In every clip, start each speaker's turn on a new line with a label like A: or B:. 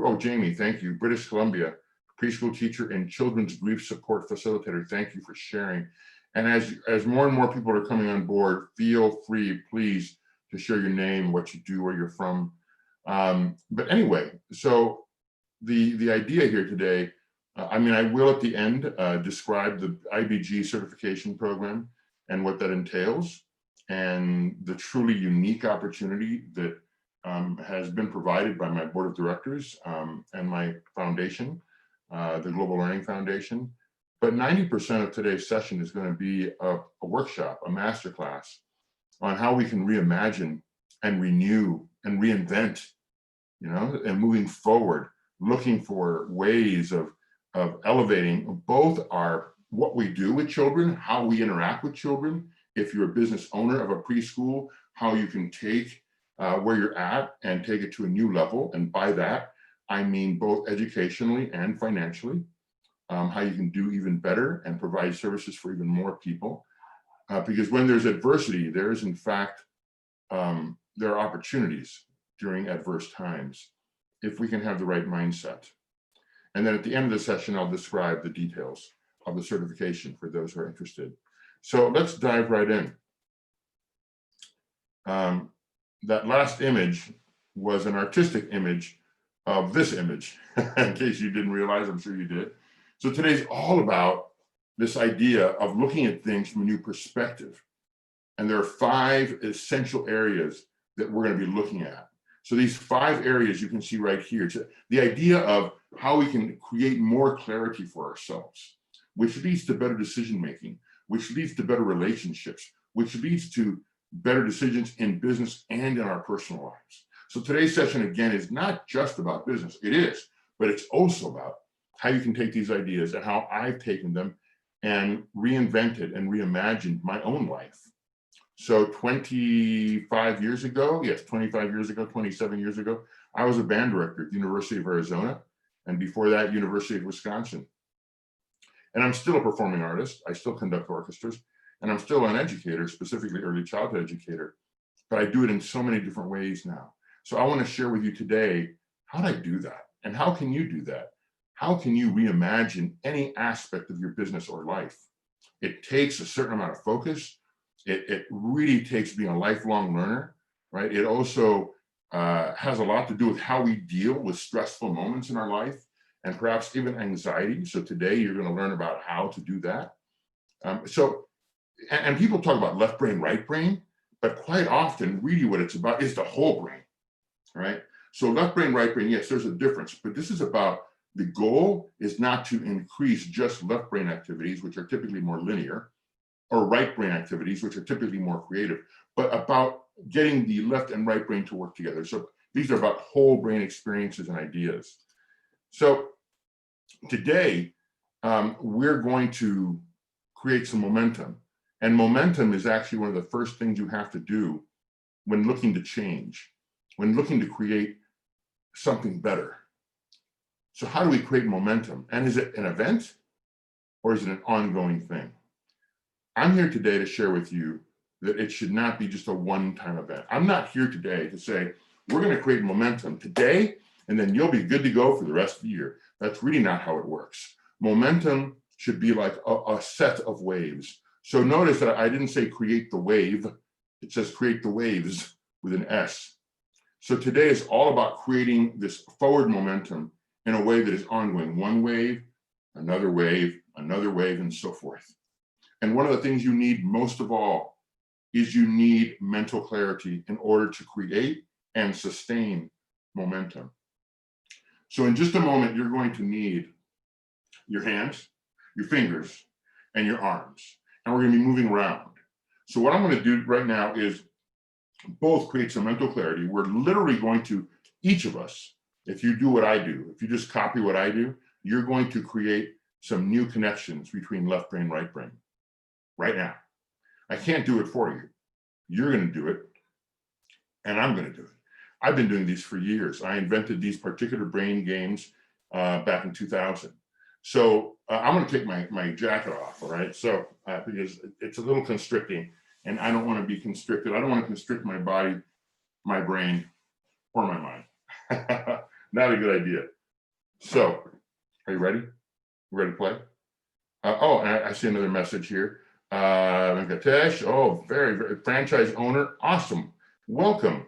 A: Oh, Jamie, thank you. British Columbia, preschool teacher and children's grief support facilitator. Thank you for sharing. And as more and more people are coming on board, feel free, please, to share your name, what you do, where you're from. But anyway, so the idea here today, I mean, I will at the end describe the IBG certification program and what that entails, and the truly unique opportunity that has been provided by my board of directors and my foundation, the Global Learning Foundation. But 90% of today's session is going to be a workshop, a masterclass on how we can reimagine and renew and reinvent, you know, and moving forward, looking for ways of elevating both what we do with children, how we interact with children. If you're a business owner of a preschool, how you can take where you're at and take it to a new level. And by that, I mean both educationally and financially, how you can do even better and provide services for even more people. Because when there's adversity, there is in fact, there are opportunities during adverse times if we can have the right mindset. And then at the end of the session, I'll describe the details of the certification for those who are interested. So let's dive right in. That last image was an artistic image of this image, in case you didn't realize, I'm sure you did. So today's all about this idea of looking at things from a new perspective. And there are 5 essential areas that we're going to be looking at. So these 5 areas you can see right here. So the idea of how we can create more clarity for ourselves, which leads to better decision-making, which leads to better relationships, which leads to better decisions in business and in our personal lives. So today's session, again, is not just about business. It is, but it's also about how you can take these ideas and how I've taken them and reinvented and reimagined my own life. So 25 years ago, yes, 25 years ago, 27 years ago, I was a band director at the University of Arizona, and before that, University of Wisconsin. And I'm still a performing artist. I still conduct orchestras, and I'm still an educator, specifically early childhood educator, but I do it in so many different ways now. So I want to share with you today, how did I do that? And how can you do that? How can you reimagine any aspect of your business or life? It takes a certain amount of focus. It really takes being a lifelong learner, right? It also has a lot to do with how we deal with stressful moments in our life and perhaps even anxiety. So today you're going to learn about how to do that. And people talk about left brain, right brain, but quite often really what it's about is the whole brain, right? So left brain, right brain, yes, there's a difference, but this is about the goal is not to increase just left brain activities, which are typically more linear, or right brain activities, which are typically more creative, but about getting the left and right brain to work together. So these are about whole brain experiences and ideas. So today, we're going to create some momentum. And momentum is actually one of the first things you have to do when looking to change, when looking to create something better. So how do we create momentum? And is it an event or is it an ongoing thing? I'm here today to share with you that it should not be just a one-time event. I'm not here today to say, we're going to create momentum today, and then you'll be good to go for the rest of the year. That's really not how it works. Momentum should be like a set of waves. So notice that I didn't say create the wave. It says create the waves with an S. So today is all about creating this forward momentum in a way that is ongoing. One wave, another wave, and so forth. And one of the things you need most of all is you need mental clarity in order to create and sustain momentum. So in just a moment, you're going to need your hands, your fingers, and your arms. And we're going to be moving around. So what I'm going to do right now is both create some mental clarity. We're literally going to, each of us, if you do what I do, if you just copy what I do, you're going to create some new connections between left brain, right brain, right now. I can't do it for you. You're going to do it, and I'm going to do it. I've been doing these for years. I invented these particular brain games back in 2000. So I'm going to take my jacket off, all right? So because it's a little constricting, and I don't want to be constricted. I don't want to constrict my body, my brain, or my mind. Not a good idea. So, are you ready? Ready to play? Oh, and I see another message here. Venkatesh, oh, very, very franchise owner, awesome. Welcome.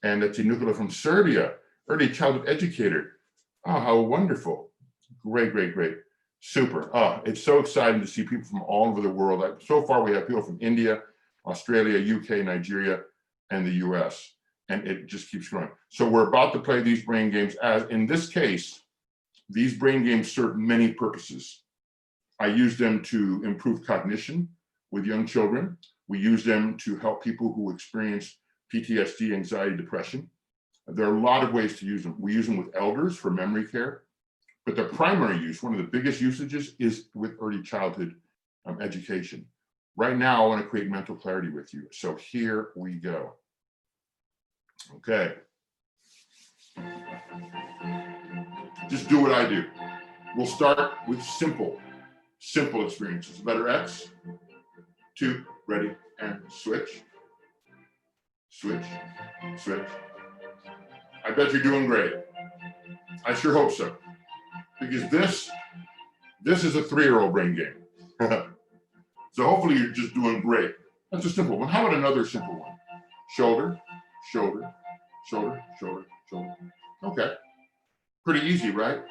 A: And that's Nicola from Serbia, early childhood educator. Oh, how wonderful. Great, great, great. Super. Oh, it's so exciting to see people from all over the world. So far, we have people from India, Australia, UK, Nigeria, and the US. And it just keeps growing. So we're about to play these brain games. As in this case, these brain games serve many purposes. I use them to improve cognition with young children. We use them to help people who experience PTSD, anxiety, depression. There are a lot of ways to use them. We use them with elders for memory care, but the primary use, one of the biggest usages, is with early childhood education. Right now, I want to create mental clarity with you. So here we go. Okay. Just do what I do. We'll start with simple experiences. Letter X, 2, ready, and switch, switch, switch. I bet you're doing great. I sure hope so. Because this is a 3-year-old brain game. So hopefully you're just doing great. That's a simple one. How about another simple one? Shoulder, shoulder, shoulder, shoulder, shoulder. Okay. Pretty easy, right?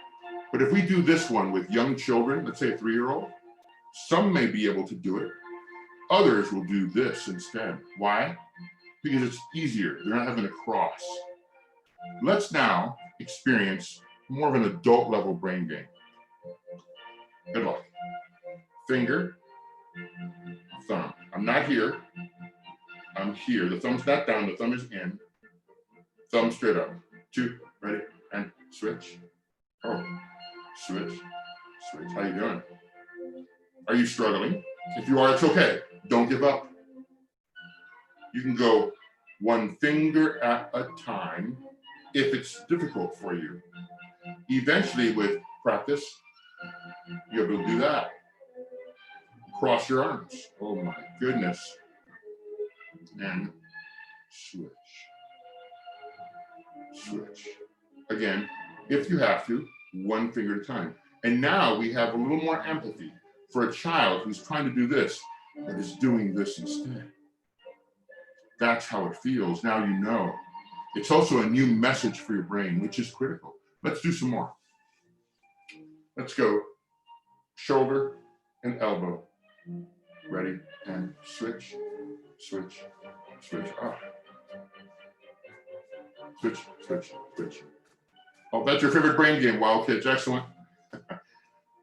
A: But if we do this one with young children, let's say a 3-year-old, some may be able to do it. Others will do this instead. Why? Because it's easier. They're not having to cross. Let's now experience more of an adult level brain game. Good luck. Finger, thumb. I'm not here. I'm here. The thumb's not down. The thumb is in. Thumb straight up. 2, ready, and switch. Oh, switch, switch. How you doing? Are you struggling? If you are, it's okay. Don't give up. You can go one finger at a time if it's difficult for you. Eventually, with practice, you'll be able to do that. Cross your arms. Oh my goodness. And switch. Switch. Again, if you have to, one finger at a time. And now we have a little more empathy for a child who's trying to do this, but is doing this instead. That's how it feels. Now you know. It's also a new message for your brain, which is critical. Let's do some more. Let's go shoulder and elbow. Ready, and switch, switch, switch. Ah. Switch, switch, switch. Oh, that's your favorite brain game, Wild Kids. Excellent.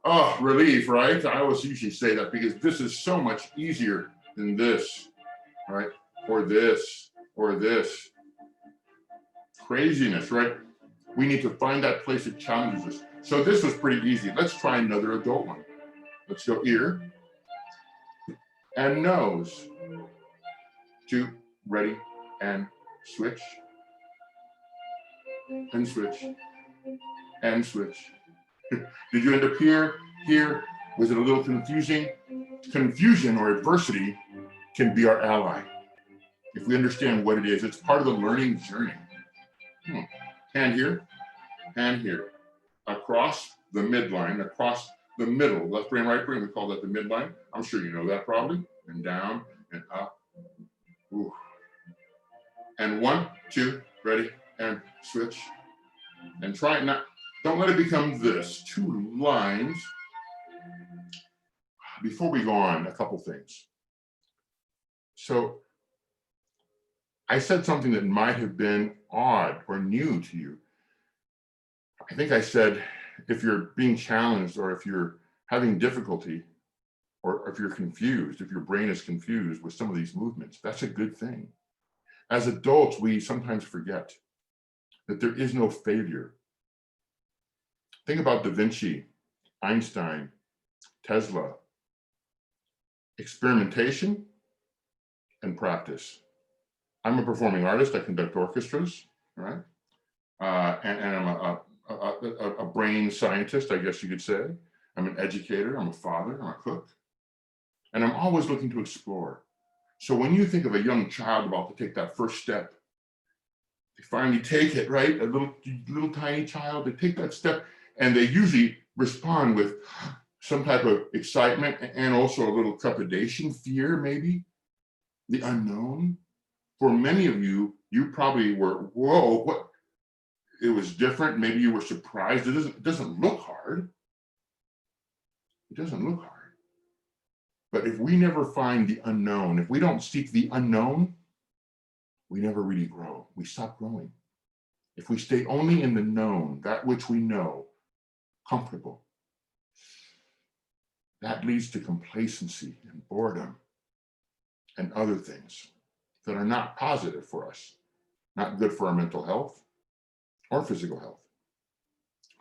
A: Oh, relief, right? I always usually say that because this is so much easier than this, right? Or this, or this. Craziness, right? We need to find that place that challenges us. So this was pretty easy. Let's try another adult one. Let's go ear and nose. 2, ready, and switch, and switch, and switch. Did you end up here? Here? Was it a little confusing? Confusion or adversity can be our ally. If we understand what it is, it's part of the learning journey. Hand here, across the midline, across the middle, left brain, right brain, we call that the midline. I'm sure you know that probably. And down and up. Ooh. And 1, 2, ready, and switch. And try it not, don't let it become this. 2 lines. Before we go on, a couple things. So I said something that might have been odd or new to you. I think I said, if you're being challenged or if you're having difficulty or if you're confused, if your brain is confused with some of these movements, that's a good thing. As adults, we sometimes forget that there is no failure. Think about Da Vinci, Einstein, Tesla. Experimentation and practice. I'm a performing artist. I conduct orchestras, right? And I'm a brain scientist, I guess you could say. I'm an educator. I'm a father. I'm a cook. And I'm always looking to explore. So when you think of a young child about to take that first step, They finally take it, right? A little tiny child, they take that step, and they usually respond with some type of excitement and also a little trepidation, fear, maybe, the unknown. For many of you, you probably were, whoa, what? It was different. Maybe you were surprised. It doesn't look hard. It doesn't look hard. But if we never find the unknown, if we don't seek the unknown, we never really grow. We stop growing. If we stay only in the known, that which we know, comfortable, that leads to complacency and boredom and other things that are not positive for us, not good for our mental health or physical health.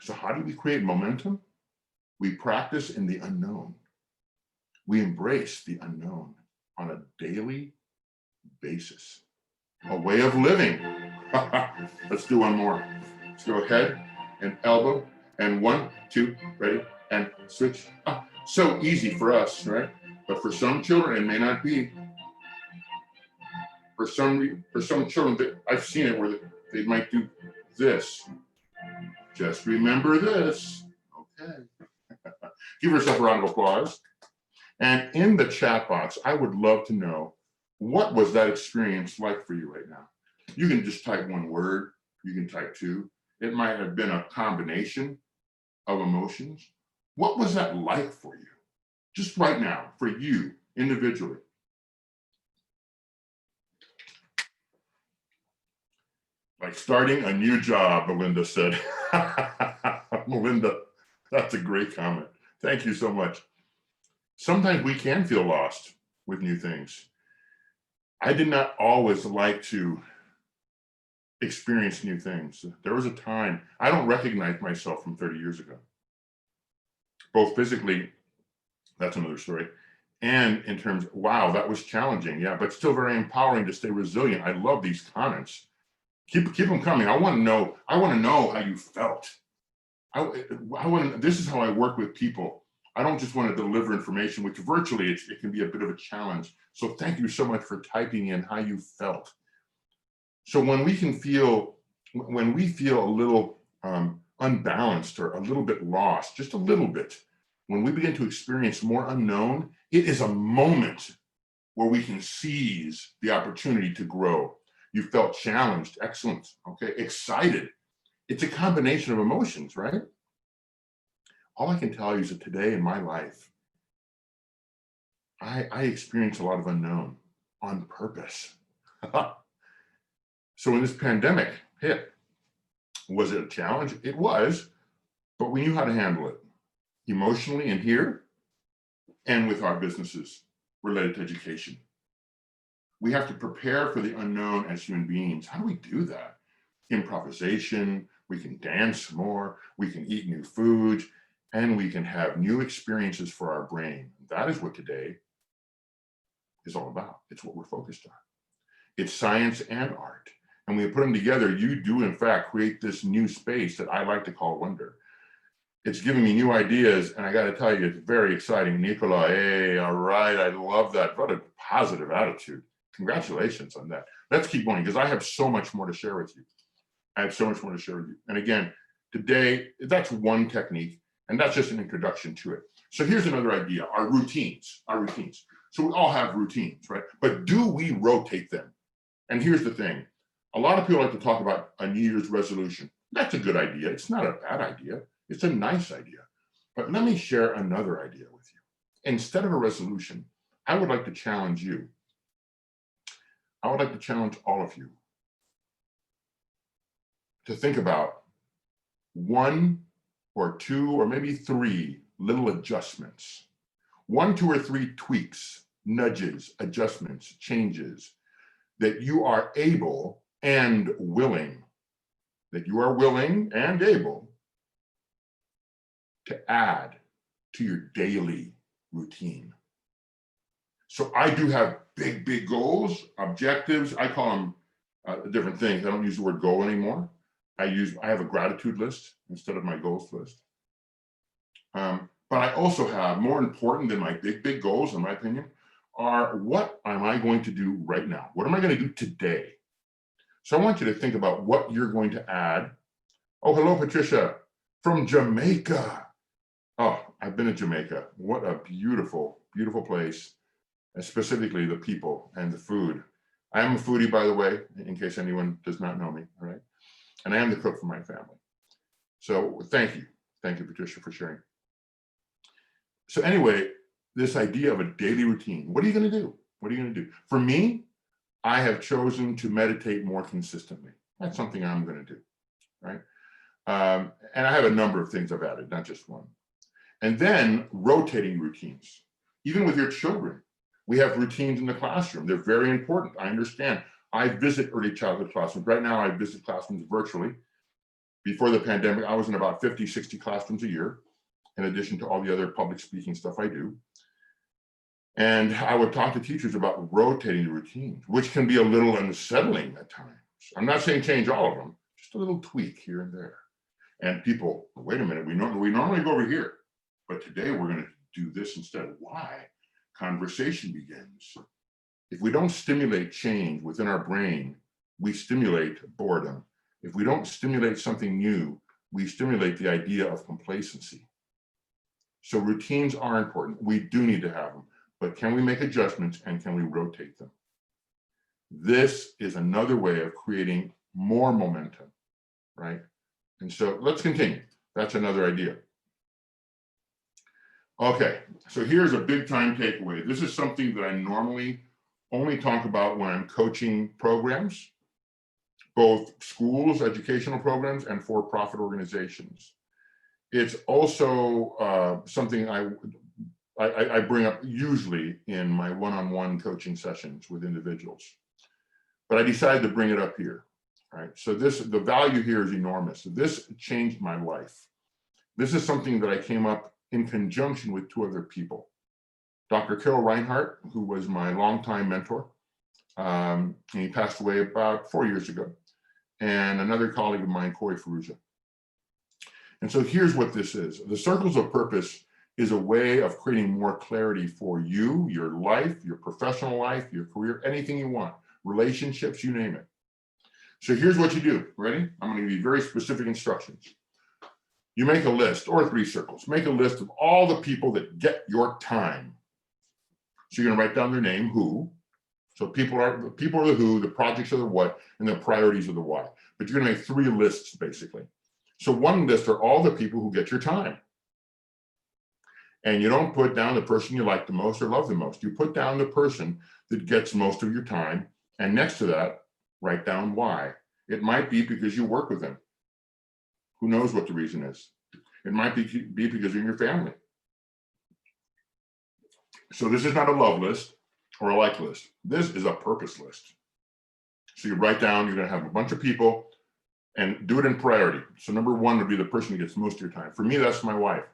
A: So how do we create momentum? We practice in the unknown. We embrace the unknown on a daily basis. A way of living. Let's do one more. Let's go head and elbow and 1, 2, ready, and switch. So easy for us, right? But for some children, it may not be. For some children, I've seen it where they might do this. Just remember this. Okay. Give yourself a round of applause. And in the chat box, I would love to know, what was that experience like for you right now? You can just type one word. You can type two. It might have been a combination of emotions. What was that like for you? Just right now, for you individually. Like starting a new job, Melinda said. Melinda, that's a great comment. Thank you so much. Sometimes we can feel lost with new things. I did not always like to experience new things. There was a time, I don't recognize myself from 30 years ago. Both physically, that's another story, and in terms, wow, that was challenging, yeah, but still very empowering to stay resilient. I love these comments. Keep them coming. I want to know how you felt. This is how I work with people. I don't just want to deliver information, which virtually it can be a bit of a challenge. So thank you so much for typing in how you felt. So when we feel a little unbalanced or a little bit lost, just a little bit, when we begin to experience more unknown, it is a moment where we can seize the opportunity to grow. You felt challenged, excellent, okay, excited. It's a combination of emotions, right? All I can tell you is that today in my life, I experience a lot of unknown on purpose. So when this pandemic hit, was it a challenge? It was, but we knew how to handle it emotionally in here and with our businesses related to education. We have to prepare for the unknown as human beings. How do we do that? Improvisation, we can dance more, we can eat new foods, and we can have new experiences for our brain. That is what today is all about. It's what we're focused on. It's science and art. And when we put them together, you do, in fact, create this new space that I like to call wonder. It's giving me new ideas, and I got to tell you, it's very exciting. Nicola, hey, all right, I love that. What a positive attitude. Congratulations on that. Let's keep going, because I have so much more to share with you. And again, today, that's one technique, and that's just an introduction to it. So here's another idea, our routines. So we all have routines, right? But do we rotate them? And here's the thing. A lot of people like to talk about a New Year's resolution. That's a good idea. It's not a bad idea. It's a nice idea. But let me share another idea with you. Instead of a resolution, I would like to challenge you. I would like to challenge all of you to think about 1 or 2 or maybe 3 little adjustments. 1, 2, or 3 tweaks, nudges, adjustments, changes that you are able and willing, and able to add to your daily routine. So I do have big goals, objectives. I call them different things. I don't use the word goal anymore. I have a gratitude list instead of my goals list. But I also have, more important than my big goals, in my opinion, are what am I going to do right now? What am I going to do today? So I want you to think about what you're going to add. Oh, hello, Patricia from Jamaica. Oh, I've been to Jamaica. What a beautiful, beautiful place, and specifically the people and the food. I am a foodie, by the way, in case anyone does not know me, all right? And I am the cook for my family. So thank you. Thank you, Patricia, for sharing. So anyway, this idea of a daily routine. What are you going to do? What are you going to do? For me, I have chosen to meditate more consistently. That's something I'm going to do, right? And I have a number of things I've added, not just one. And then rotating routines, even with your children. We have routines in the classroom. They're very important. I understand. I visit early childhood classrooms. Right now, I visit classrooms virtually. Before the pandemic, I was in about 50, 60 classrooms a year, in addition to all the other public speaking stuff I do. And I would talk to teachers about rotating the routines, which can be a little unsettling at times. I'm not saying change all of them, just a little tweak here and there. And people, wait a minute, we normally go over here, but today we're going to do this instead. Why? Conversation begins. If we don't stimulate change within our brain, we stimulate boredom. If we don't stimulate something new, we stimulate the idea of complacency. So routines are important. We do need to have them, but can we make adjustments and can we rotate them? This is another way of creating more momentum, right? And so let's continue. That's another idea. Okay, so here's a big time takeaway. This is something that I normally only talk about when I'm coaching programs, both schools, educational programs, and for-profit organizations. It's also something I bring up usually in my one-on-one coaching sessions with individuals, but I decided to bring it up here. Right. So the value here is enormous. This changed my life. This is something that I came up in conjunction with two other people. Dr. Carol Reinhardt, who was my longtime mentor, and he passed away about 4 years ago, and another colleague of mine, Corey Ferrugia. And so here's what this is. The Circles of Purpose is a way of creating more clarity for you, your life, your professional life, your career, anything you want, relationships, you name it. So here's what you do. Ready? I'm going to give you very specific instructions. You make a list, or 3 circles. Make a list of all the people that get your time. So you're going to write down their name, who. So people are the who, the projects are the what, and the priorities are the why. But you're going to make 3 lists, basically. So one list are all the people who get your time. And you don't put down the person you like the most or love the most. You put down the person that gets most of your time. And next to that, write down why. It might be because you work with them. Who knows what the reason is? It might be because you're in your family. So this is not a love list or a like list. This is a purpose list. So you write down, you're going to have a bunch of people and do it in priority. So number 1 would be the person who gets most of your time. For me, that's my wife.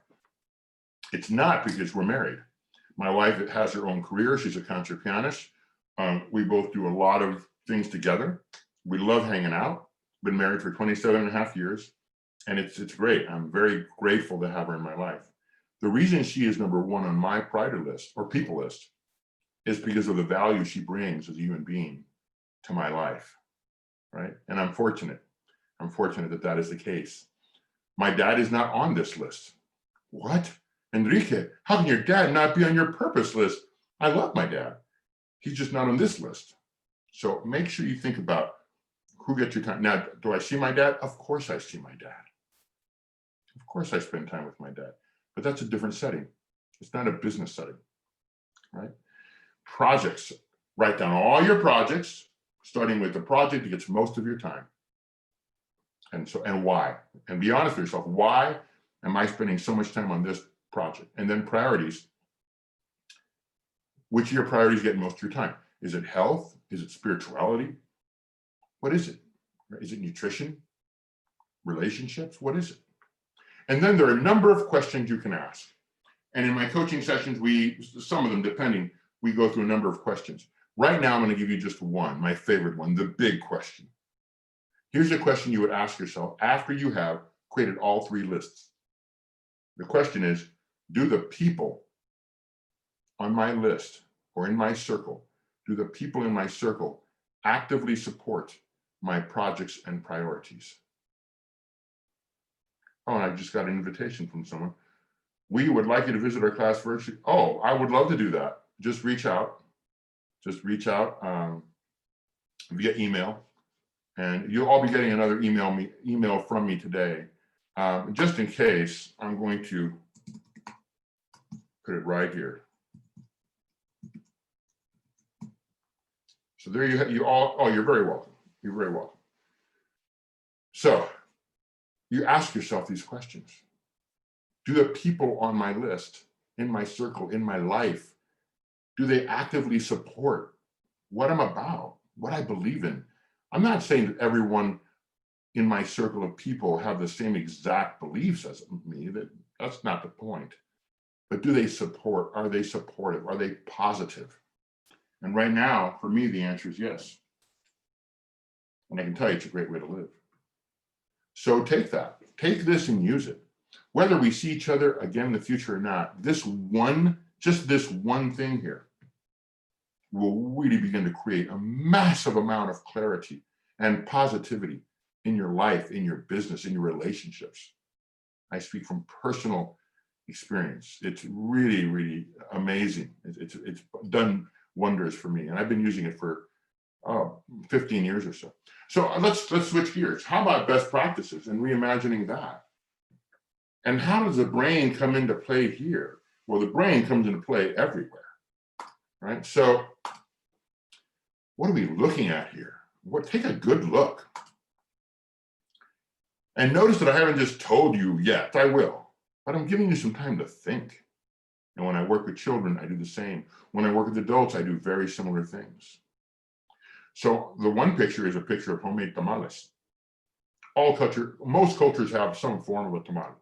A: It's not because we're married. My wife has her own career. She's a concert pianist. We both do a lot of things together. We love hanging out. Been married for 27 and a half years. And it's great. I'm very grateful to have her in my life. The reason she is number 1 on my priority list or people list is because of the value she brings as a human being to my life, right? And I'm fortunate. I'm fortunate that that is the case. My dad is not on this list. What? Enrique, how can your dad not be on your purpose list? I love my dad. He's just not on this list. So make sure you think about who gets your time. Now, do I see my dad? Of course I see my dad. Of course I spend time with my dad, but that's a different setting. It's not a business setting, right? Projects, write down all your projects, starting with the project that gets most of your time. And why? And be honest with yourself. Why am I spending so much time on this project? And then priorities. Which of your priorities get most of your time? Is it health? Is it spirituality? What is it? Is it nutrition? Relationships? What is it? And then there are a number of questions you can ask. And in my coaching sessions, some of them depending, we go through a number of questions. Right now, I'm going to give you just one, my favorite one, the big question. Here's a question you would ask yourself after you have created all 3 lists. The question is, do the people on my list or in my circle, do the people in my circle actively support my projects and priorities. Oh, and I just got an invitation from someone. We would like you to visit our class virtually. Oh, I would love to do that. Just reach out. Just reach out via email. And you'll all be getting another email from me today. Just in case, I'm going to put it right here. So there you have, you all, oh, you're very welcome. You're very welcome. So you ask yourself these questions. Do the people on my list, in my circle, in my life, do they actively support what I'm about, what I believe in? I'm not saying that everyone in my circle of people have the same exact beliefs as me. That's not the point. But do they support? Are they supportive? Are they positive? And right now, for me, the answer is yes. And I can tell you it's a great way to live. So take that. Take this and use it. Whether we see each other again in the future or not, just this one thing here will really begin to create a massive amount of clarity and positivity in your life, in your business, in your relationships. I speak from personal experience. It's really, really amazing. It's done wonders for me, and I've been using it for 15 years or so. So let's switch gears. How about best practices and reimagining that? And how does the brain come into play here? Well, the brain comes into play everywhere, right? So what are we looking at here? Take a good look. And notice that I haven't just told you yet, I will, but I'm giving you some time to think. And when I work with children, I do the same. When I work with adults, I do very similar things. So the one picture is a picture of homemade tamales. Most cultures have some form of a tamale.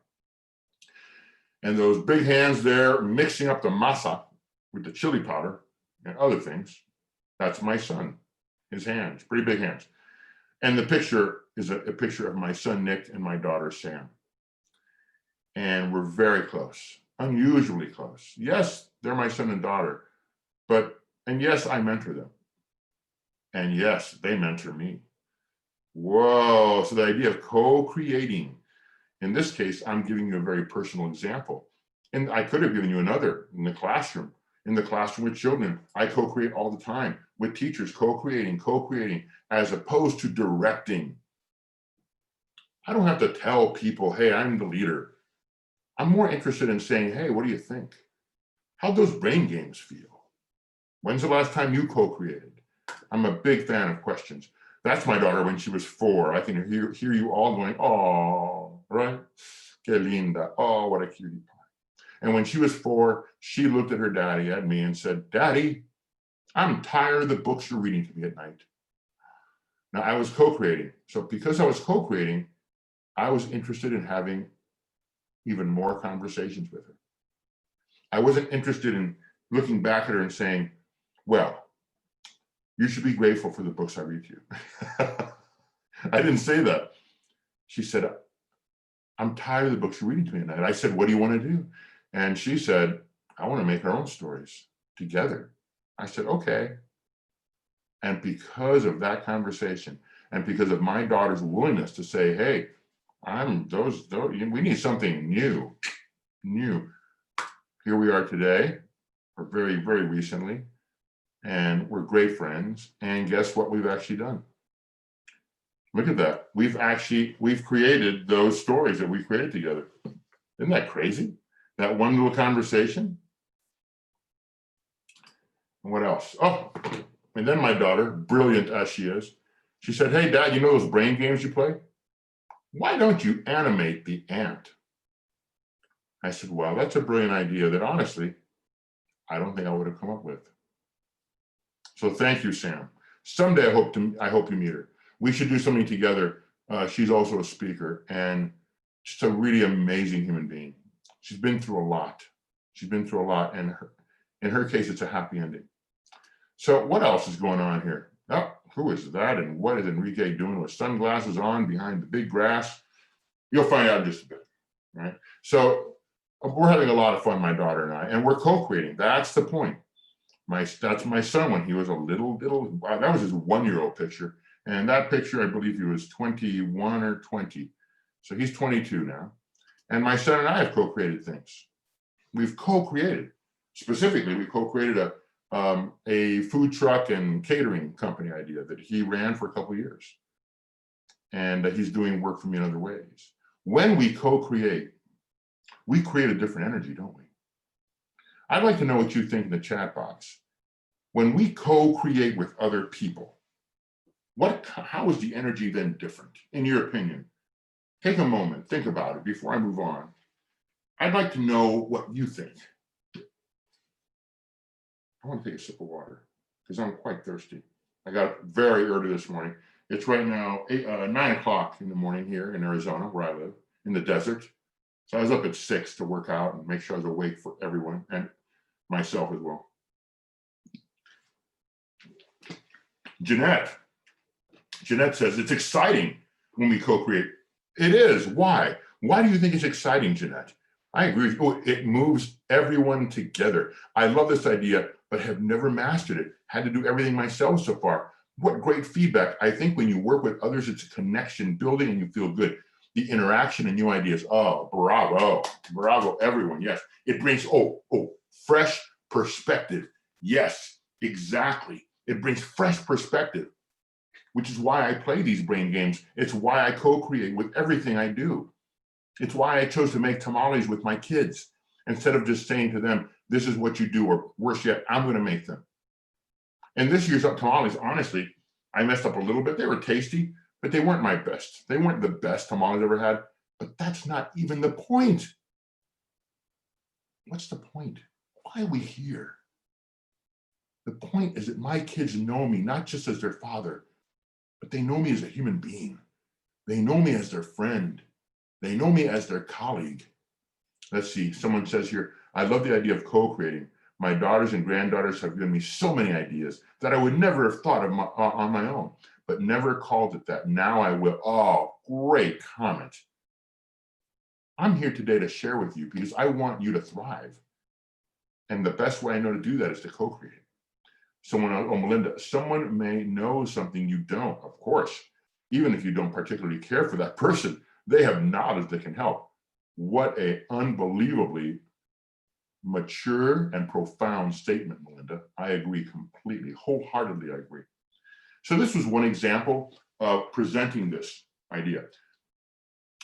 A: And those big hands there mixing up the masa with the chili powder and other things, that's my son, his hands, pretty big hands. And the picture is a picture of my son, Nick, and my daughter, Sam. And we're very close, unusually close. Yes, they're my son and daughter, and yes, I mentor them. And yes, they mentor me. Whoa, so the idea of co-creating. In this case, I'm giving you a very personal example. And I could have given you another in the classroom. In the classroom with children, I co-create all the time. With teachers, co-creating, as opposed to directing. I don't have to tell people, hey, I'm the leader. I'm more interested in saying, hey, what do you think? How'd those brain games feel? When's the last time you co-created? I'm a big fan of questions. That's my daughter when she was 4. I can hear you all going, oh, right? Que linda. Oh, what a cutie pie. And when she was 4, she looked at her daddy, at me, and said, Daddy, I'm tired of the books you're reading to me at night. Now, I was co-creating. So because I was co-creating, I was interested in having even more conversations with her. I wasn't interested in looking back at her and saying, well, you should be grateful for the books I read to you. I didn't say that. She said, I'm tired of the books you're reading to me at night. I said, what do you want to do? And she said, I want to make our own stories together. I said, okay. And because of that conversation, and because of my daughter's willingness to say, hey, we need something new. Here we are today, or very, very recently, and we're great friends. And guess what we've actually done? Look at that. We've created those stories that we created together. Isn't that crazy? That one little conversation. And what else? Oh, and then my daughter, brilliant as she is, she said, hey, Dad, you know those brain games you play? Why don't you animate the ant? I said, well, that's a brilliant idea that honestly, I don't think I would have come up with. So thank you, Sam. Someday I hope you meet her. We should do something together. She's also a speaker and just a really amazing human being. She's been through a lot. And in her case, it's a happy ending. So what else is going on here? Oh, who is that? And what is Enrique doing with sunglasses on behind the big grass? You'll find out in just a bit, right? So we're having a lot of fun, my daughter and I, and we're co-creating. That's the point. That's my son when he was a little, that was his 1-year-old picture. And that picture, I believe he was 21 or 20. So he's 22 now. And my son and I have co-created things. We've co-created. Specifically, we co-created a food truck and catering company idea that he ran for a couple of years. And he's doing work for me in other ways. When we co-create, we create a different energy, don't we? I'd like to know what you think in the chat box. When we co-create with other people, how is the energy then different, in your opinion? Take a moment, think about it before I move on. I'd like to know what you think. I want to take a sip of water because I'm quite thirsty. I got up very early this morning. It's right now 9 o'clock in the morning here in Arizona, where I live, in the desert. So I was up at 6 to work out and make sure I was awake for everyone and myself as well. Jeanette says, it's exciting when we co-create. It is. Why? Why do you think it's exciting, Jeanette? I agree. Oh, it moves everyone together. I love this idea, but have never mastered it. Had to do everything myself so far. What great feedback. I think when you work with others, it's a connection building and you feel good. The interaction and new ideas. Oh, bravo. Bravo, everyone. Yes. It brings, fresh perspective. Yes, exactly. It brings fresh perspective, which is why I play these brain games. It's why I co-create with everything I do. It's why I chose to make tamales with my kids instead of just saying to them, this is what you do, or worse yet, I'm going to make them. And this year's tamales, honestly, I messed up a little bit. They were tasty, but they weren't my best. They weren't the best tamales I ever had, but that's not even the point. What's the point? Why are we here? The point is that my kids know me, not just as their father, but they know me as a human being. They know me as their friend. They know me as their colleague. Let's see, someone says here, I love the idea of co-creating. My daughters and granddaughters have given me so many ideas that I would never have thought of on my own, but never called it that. Now I will. Oh, great comment. I'm here today to share with you because I want you to thrive. And the best way I know to do that is to co-create. Melinda, someone may know something you don't, of course. Even if you don't particularly care for that person, they have knowledge that can help. What an unbelievably mature and profound statement, Melinda. I agree completely, wholeheartedly I agree. So this was one example of presenting this idea.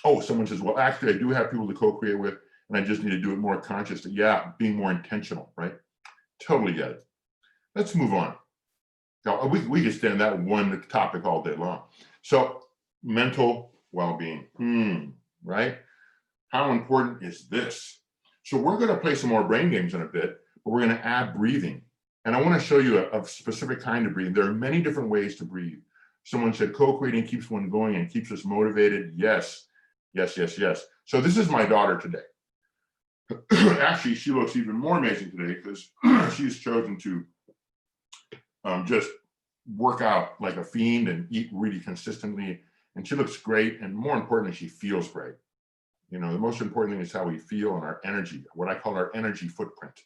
A: Oh, someone says, well, actually, I do have people to co-create with, and I just need to do it more consciously. Yeah, being more intentional, right? Totally get it. Let's move on. Now, we could stand that one topic all day long. So mental well-being, right? How important is this? So we're going to play some more brain games in a bit, but we're going to add breathing. And I want to show you a specific kind of breathing. There are many different ways to breathe. Someone said co-creating keeps one going and keeps us motivated. Yes, yes, yes, yes. So this is my daughter today. Actually, she looks even more amazing today because she's chosen to just work out like a fiend and eat really consistently. And she looks great. And more importantly, she feels great. You know, the most important thing is how we feel and our energy, what I call our energy footprint.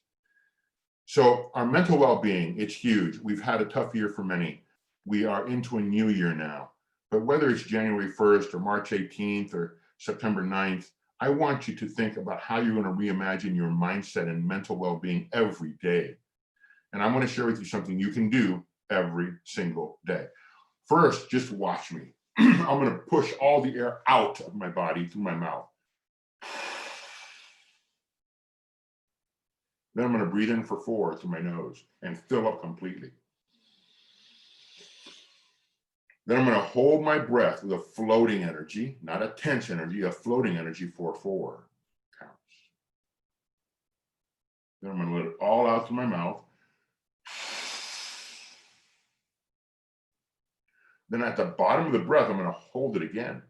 A: So our mental well-being, it's huge. We've had a tough year for many. We are into a new year now. But whether it's January 1st or March 18th or September 9th, I want you to think about how you're going to reimagine your mindset and mental well-being every day. And I'm going to share with you something you can do every single day. First, just watch me. I'm going to push all the air out of my body through my mouth. Then I'm going to breathe in for 4 through my nose and fill up completely. Then I'm going to hold my breath with a floating energy, not a tense energy, a floating energy for 4 counts. Then I'm going to let it all out through my mouth. Then at the bottom of the breath, I'm going to hold it again.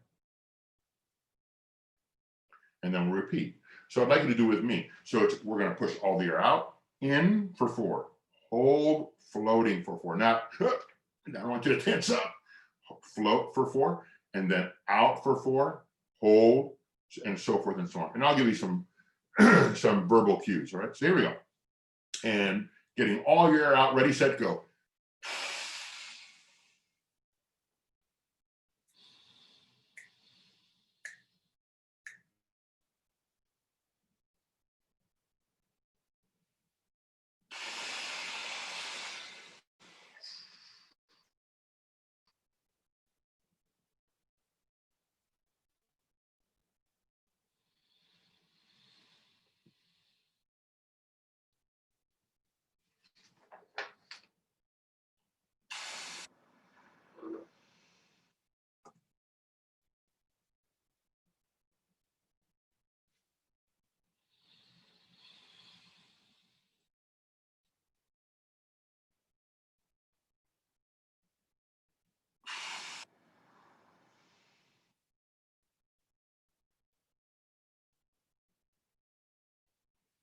A: And then we'll repeat. So I'd like you to do with me. So we're going to push all the air out, in for 4, hold, floating for 4. Now I want you to tense up. Float for 4, and then out for 4, hold, and so forth and so on. And I'll give you some some verbal cues. All right. So here we go. And getting all your air out. Ready, set, go.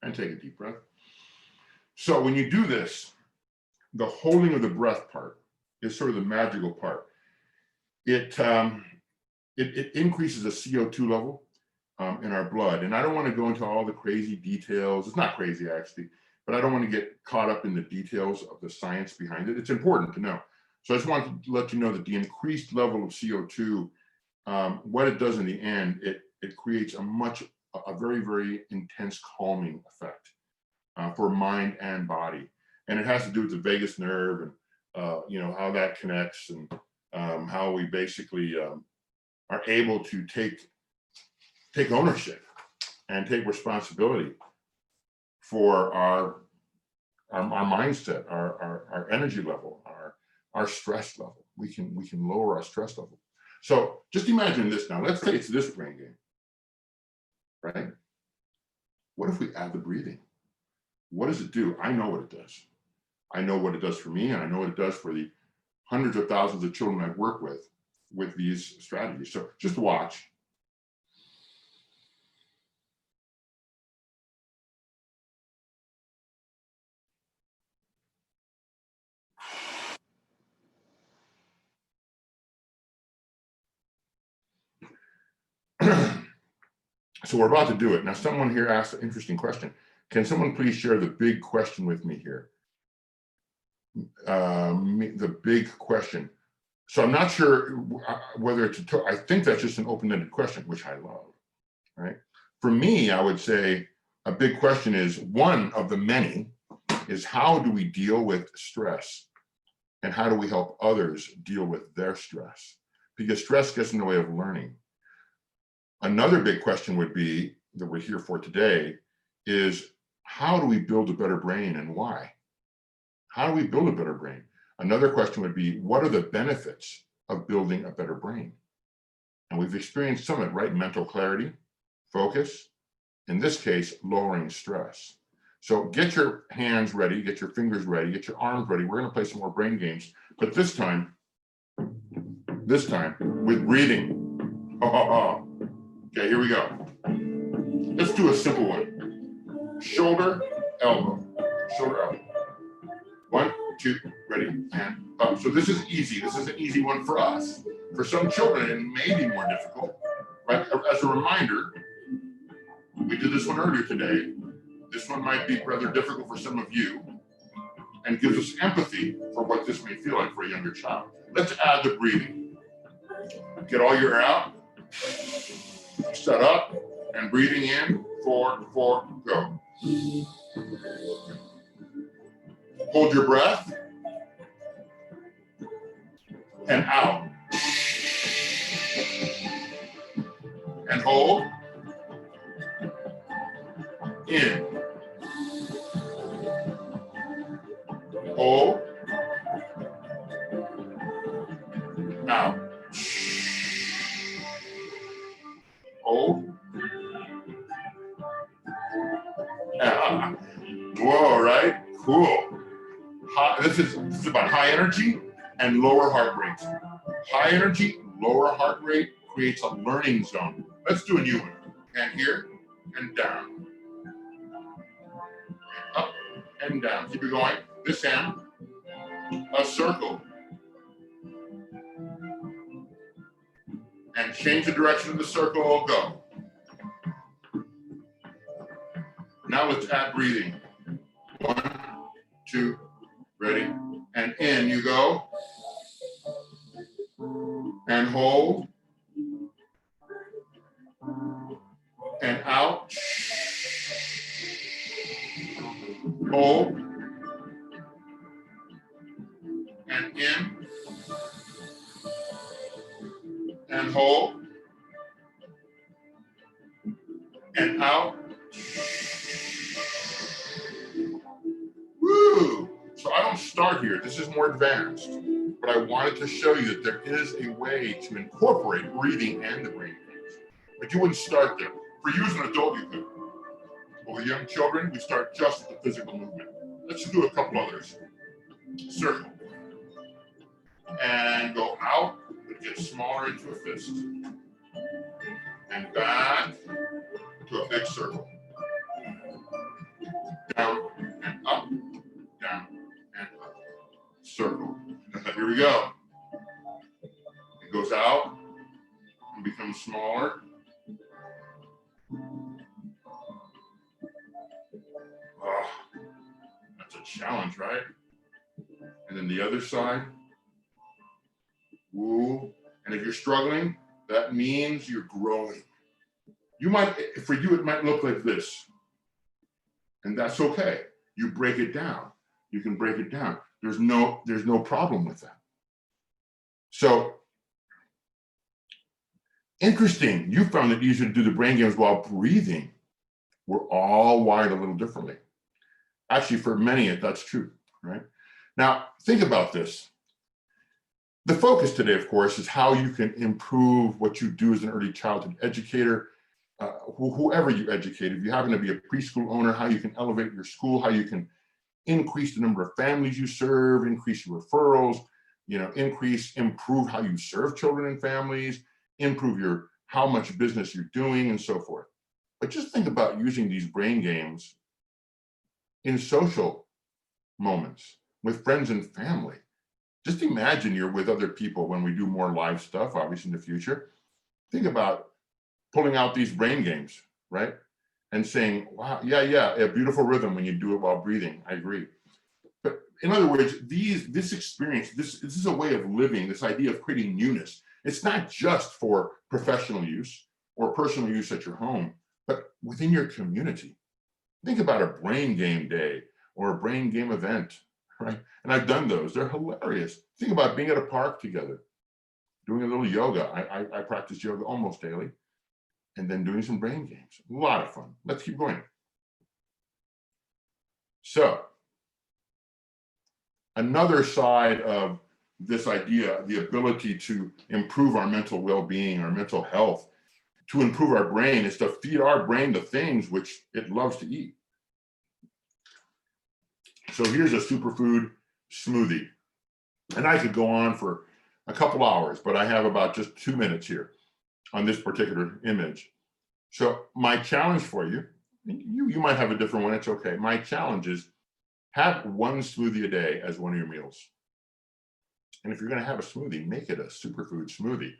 A: And take a deep breath. So when you do this, the holding of the breath part is sort of the magical part. It increases the CO2 level in our blood. And I don't want to go into all the crazy details. It's not crazy, actually, but I don't want to get caught up in the details of the science behind it. It's important to know. So I just want to let you know that the increased level of CO2, what it does in the end, it creates a very, very intense calming effect for mind and body. And it has to do with the vagus nerve and how that connects, and how we basically are able to take ownership and take responsibility for our mindset, our energy level, our stress level. We can lower our stress level. So just imagine this now. Let's take it to this brain game, right? What if we add the breathing? What does it do? I know what it does. I know what it does for me, and I know what it does for the hundreds of thousands of children I work with these strategies. So just watch. So we're about to do it. Now, someone here asked an interesting question. Can someone please share the big question with me here? The big question. So I'm not sure whether it's I think that's just an open-ended question, which I love, right? For me, I would say a big question is, one of the many is, how do we deal with stress? And how do we help others deal with their stress? Because stress gets in the way of learning. Another big question would be, that we're here for today, is how do we build a better brain, and why? How do we build a better brain? Another question would be, what are the benefits of building a better brain? And we've experienced some of it, right? Mental clarity, focus, in this case, lowering stress. So get your hands ready, get your fingers ready, get your arms ready. We're going to play some more brain games, but this time with breathing. Okay, here we go. Let's do a simple one. Shoulder, elbow, shoulder, elbow. 1, 2, ready, and up. So this is easy. This is an easy one for us. For some children, it may be more difficult, right? As a reminder, we did this one earlier today. This one might be rather difficult for some of you, and gives us empathy for what this may feel like for a younger child. Let's add the breathing. Get all your air out. Set up, and breathing in, 4, 4, go. Hold your breath, and out. And hold. In. Hold. Out. Hold. Whoa, right? Cool. This is about high energy and lower heart rate. High energy, lower heart rate creates a learning zone. Let's do a new one. And here and down. Up and down. Keep it going. This hand, a circle. And change the direction of the circle, go. Now let's add breathing. 1, 2, ready, and in you go. And hold. And out. Hold. And in. And hold. And out. Woo! So I don't start here. This is more advanced. But I wanted to show you that there is a way to incorporate breathing and the brain games. But you wouldn't start there. For you as an adult, you could. But with young children, we start just with the physical movement. Let's do a couple others. Circle. And go out, but get smaller into a fist. And back to a big circle. go. It goes out and becomes smaller. Oh, that's a challenge, right? And then the other side. Woo. And if you're struggling, that means you're growing. You might, for you, it might look like this. And that's okay. You break it down. You can break it down. There's no problem with that. So interesting. You found it easier to do the brain games while breathing. We're all wired a little differently. Actually, for many, that's true, right? Now, think about this. The focus today, of course, is how you can improve what you do as an early childhood educator, whoever you educate. If you happen to be a preschool owner, how you can elevate your school, how you can increase the number of families you serve, increase your referrals, improve how you serve children and families, improve how much business you're doing, and so forth. But just think about using these brain games in social moments with friends and family. Just imagine you're with other people when we do more live stuff, obviously in the future. Think about pulling out these brain games, right? And saying, wow, yeah, a beautiful rhythm when you do it while breathing. I agree. But in other words, this experience, this is a way of living, this idea of creating newness. It's not just for professional use or personal use at your home, but within your community. Think about a brain game day or a brain game event, right? And I've done those. They're hilarious. Think about being at a park together, doing a little yoga. I practice yoga almost daily, and then doing some brain games. A lot of fun. Let's keep going. So, another side of this idea, the ability to improve our mental well-being, our mental health, to improve our brain, is to feed our brain the things which it loves to eat. So here's a superfood smoothie. And I could go on for a couple hours, but I have about just 2 minutes here on this particular image. So my challenge for you, you might have a different one, it's okay. My challenge is have one smoothie a day as one of your meals. And if you're gonna have a smoothie, make it a superfood smoothie.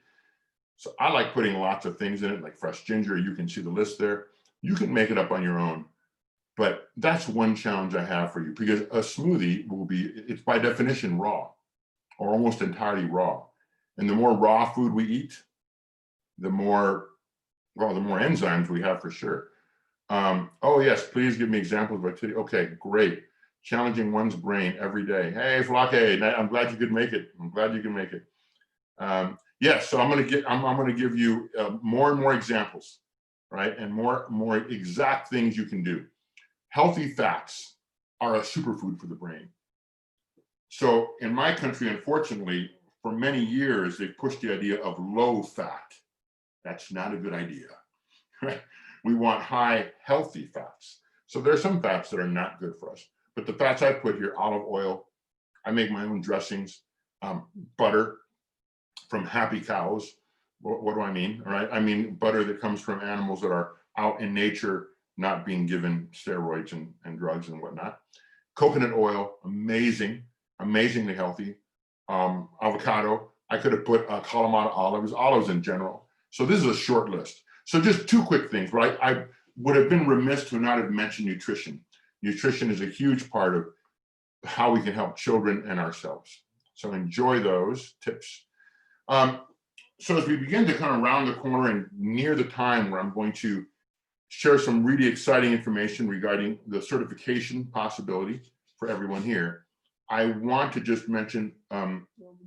A: So I like putting lots of things in it, like fresh ginger. You can see the list there. You can make it up on your own. But that's one challenge I have for you, because a smoothie it's by definition raw, or almost entirely raw. And the more raw food we eat, the more enzymes we have for sure. Oh yes, please give me examples of activity. Okay, great. Challenging one's brain every day. Hey, Flake, I'm glad you could make it. I'm glad you can make it. Yes, so I'm gonna give you more and more examples, right? And more exact things you can do. Healthy fats are a superfood for the brain. So in my country, unfortunately, for many years, they've pushed the idea of low fat. That's not a good idea, right? We want high, healthy fats. So there are some fats that are not good for us. But the fats I put here, olive oil, I make my own dressings, butter from happy cows. What do I mean? All right, I mean butter that comes from animals that are out in nature, not being given steroids and drugs and whatnot. Coconut oil, amazingly healthy. Avocado, I could have put Kalamata olives in general. So this is a short list. So just two quick things, right? I would have been remiss to not have mentioned nutrition. Nutrition is a huge part of how we can help children and ourselves. So enjoy those tips. So as we begin to kind of round the corner and near the time where I'm going to share some really exciting information regarding the certification possibility for everyone here, I want to just mention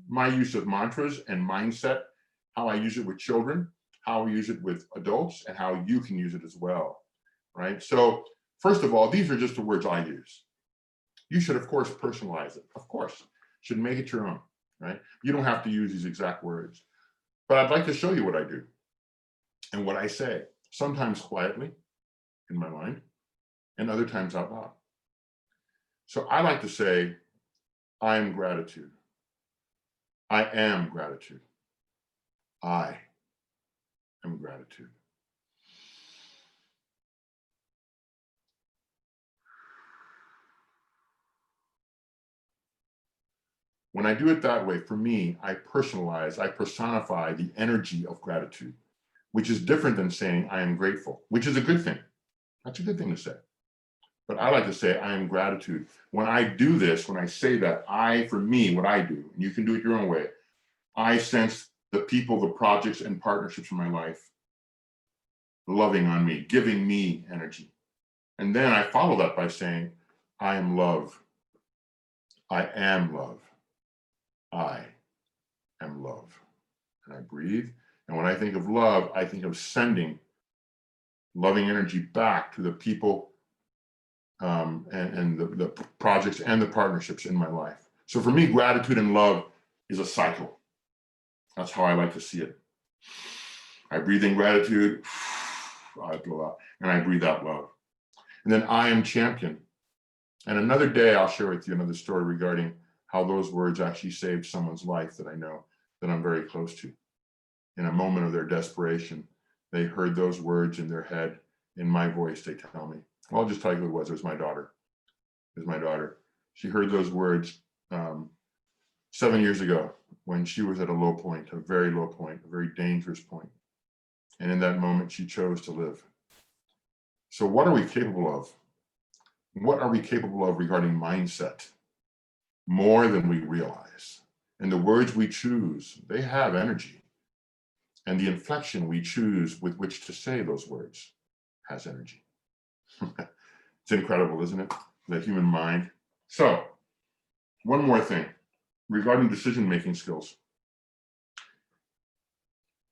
A: my use of mantras and mindset, how I use it with children, how I use it with adults, and how you can use it as well, right? So first of all, these are just the words I use. You should, of course, personalize it. Of course, should make it your own, right? You don't have to use these exact words. But I'd like to show you what I do and what I say, sometimes quietly in my mind and other times out loud. So I like to say, I am gratitude. I am gratitude. I am gratitude. When I do it that way, for me, I personalize, I personify the energy of gratitude, which is different than saying I am grateful, which is a good thing. That's a good thing to say. But I like to say I am gratitude. When I do this, when I say that, for me, what I do, and you can do it your own way, I sense the people, the projects, and partnerships in my life loving on me, giving me energy. And then I follow that by saying, I am love. I am love. I am love. And I breathe. And when I think of love, I think of sending loving energy back to the people and the projects and the partnerships in my life. So for me, gratitude and love is a cycle. That's how I like to see it. I breathe in gratitude, I blow out, and I breathe out love. And then I am champion. And another day, I'll share with you another story regarding how those words actually saved someone's life that I know, that I'm very close to. In a moment of their desperation, they heard those words in their head, in my voice, they tell me. I'll just tell you who it was. It was my daughter. It was my daughter. She heard those words 7 years ago when she was at a low point, a very low point, a very dangerous point. And in that moment, she chose to live. So what are we capable of? What are we capable of regarding mindset? More than we realize. And the words we choose, they have energy. And the inflection we choose with which to say those words has energy. It's incredible, isn't it? The human mind. So, one more thing regarding decision-making skills.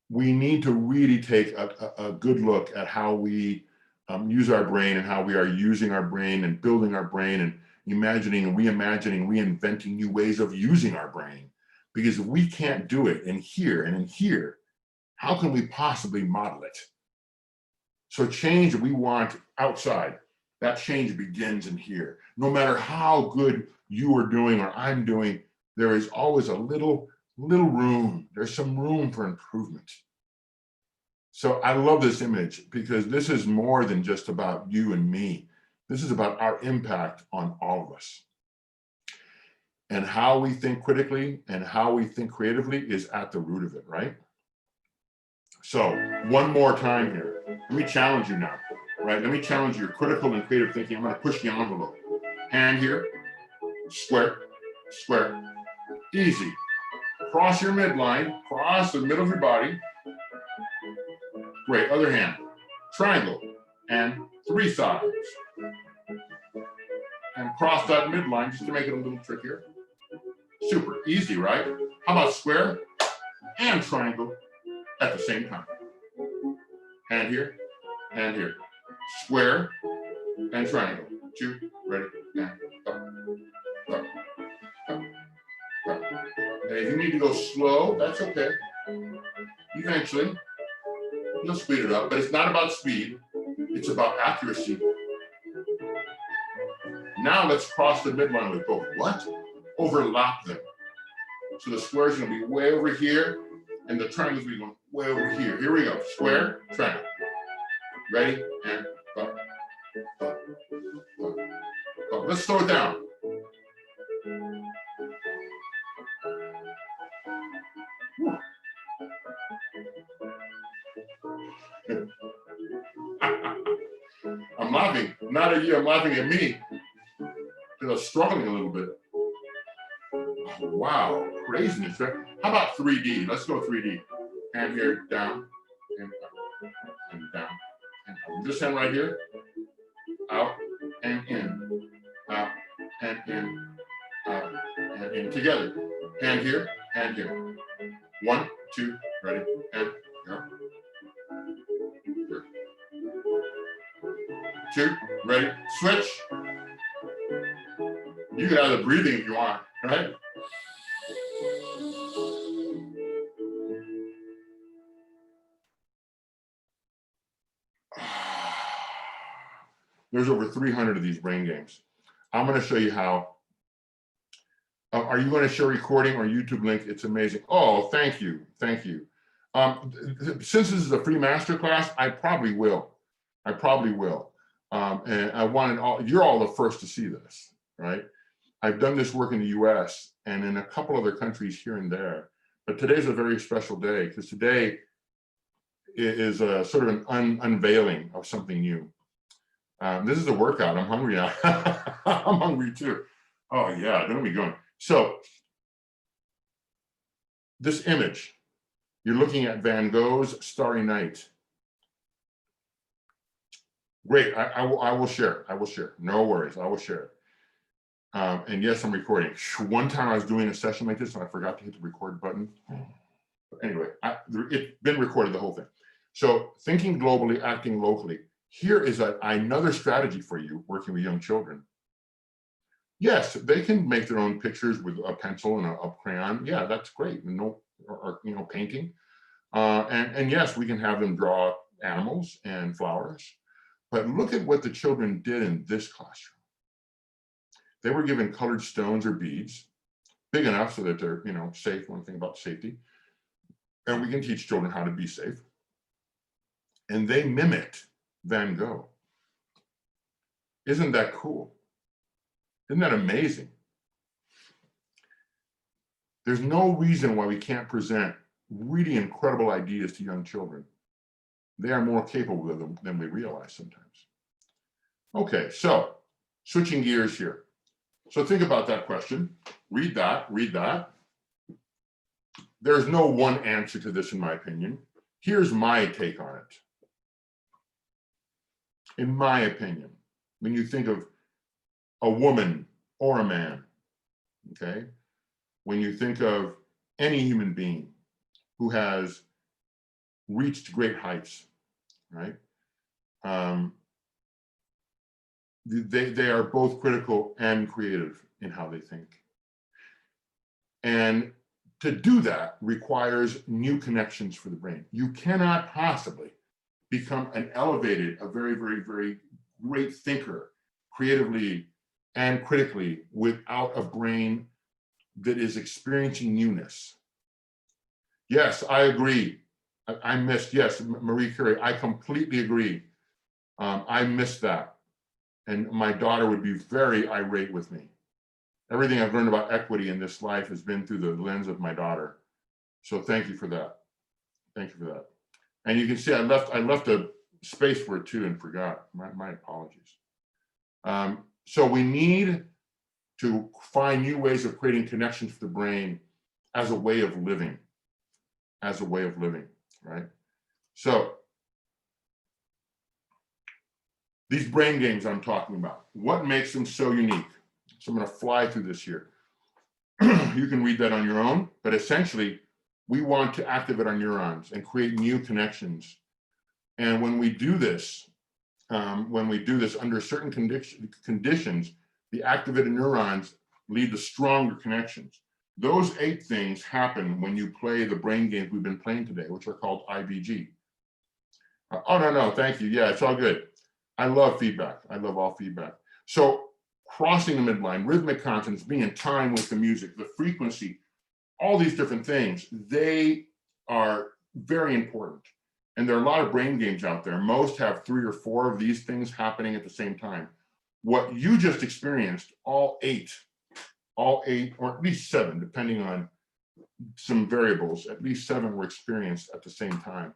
A: We need to really take a good look at how we use our brain and how we are using our brain and building our brain and imagining and reimagining, reinventing new ways of using our brain. Because if we can't do it in here, how can we possibly model it? So change that we want outside, that change begins in here. No matter how good you are doing or I'm doing, there is always a little room. There's some room for improvement. So I love this image because this is more than just about you and me. This is about our impact on all of us. And how we think critically and how we think creatively is at the root of it, right? So one more time here. Let me challenge you now, right? Let me challenge your critical and creative thinking. I'm going to push the envelope. Hand here, square, square, easy. Cross your midline, cross the middle of your body. Great, other hand, triangle, and 3 sides. And cross that midline just to make it a little trickier. Super, easy, right? How about square and triangle at the same time? Hand here, square and triangle. 2, ready, and up, up, up, up. And if you need to go slow, that's okay. Eventually, you'll speed it up, but it's not about speed. It's about accuracy. Now let's cross the midline with both. What? Overlap them. So the square is going to be way over here, and the triangle is going to be way over here. Here we go. Square, triangle. Ready? And up, up, up, up. Let's slow it down. I'm laughing, not at you, I'm laughing at me. Because I'm struggling a little bit. Oh, wow, craziness, right? How about 3D? Let's go 3D. Hand here, down, and up, and down, and up. This hand right here, out, and in, out, and in, out, and in. Together. Hand here, hand here. 1, 2, ready, and go. Here. 2, ready, switch. You can have the breathing if you want, right? There's over 300 of these brain games. I'm going to show you how. Are you going to share recording or YouTube link? It's amazing. Oh, thank you. Thank you. Since this is a free masterclass, I probably will. And I wanted you're all the first to see this, right? I've done this work in the US and in a couple other countries here and there. But today's a very special day because today is a sort of an unveiling of something new. This is a workout. I'm hungry now. I'm hungry too. Oh yeah, don't be going. So this image, you're looking at Van Gogh's Starry Night. Great, I will share. I will share. No worries, I will share it. And yes, I'm recording. One time I was doing a session like this and I forgot to hit the record button. But anyway, it's been recorded, the whole thing. So thinking globally, acting locally. Here is another strategy for you working with young children. Yes, they can make their own pictures with a pencil and a crayon. Yeah, that's great. Or painting. And yes, we can have them draw animals and flowers. But look at what the children did in this classroom. They were given colored stones or beads, big enough so that they're safe. One thing about safety, and we can teach children how to be safe. And they mimicked Van Gogh. Isn't that cool? Isn't that amazing? There's no reason why we can't present really incredible ideas to young children. They are more capable of them than we realize sometimes. Okay, so switching gears here. So think about that question. Read that. There's no one answer to this, in my opinion. Here's my take on it. In my opinion, when you think of a woman or a man, okay? When you think of any human being who has reached great heights, right? They are both critical and creative in how they think. And to do that requires new connections for the brain. You cannot possibly become an elevated, a very, very, very great thinker, creatively and critically, without a brain that is experiencing newness. Yes, I agree. I missed, yes, Marie Curie, I completely agree. I missed that. And my daughter would be very irate with me. Everything I've learned about equity in this life has been through the lens of my daughter. So thank you for that. Thank you for that. And you can see I left a space for it too and forgot. My apologies. So we need to find new ways of creating connections for the brain as a way of living, right? So these brain games I'm talking about, what makes them so unique? So I'm going to fly through this here. You can read that on your own, but essentially we want to activate our neurons and create new connections. And when we do this under certain conditions, the activated neurons lead to stronger connections. Those 8 things happen when you play the brain games we've been playing today, which are called IBG. Oh, no, thank you. Yeah, it's all good. I love feedback. I love all feedback. So crossing the midline, rhythmic consonance, being in time with the music, the frequency, all these different things, they are very important. And there are a lot of brain games out there. Most have 3 or 4 of these things happening at the same time. What you just experienced, all eight, or at least 7, depending on some variables, at least 7 were experienced at the same time,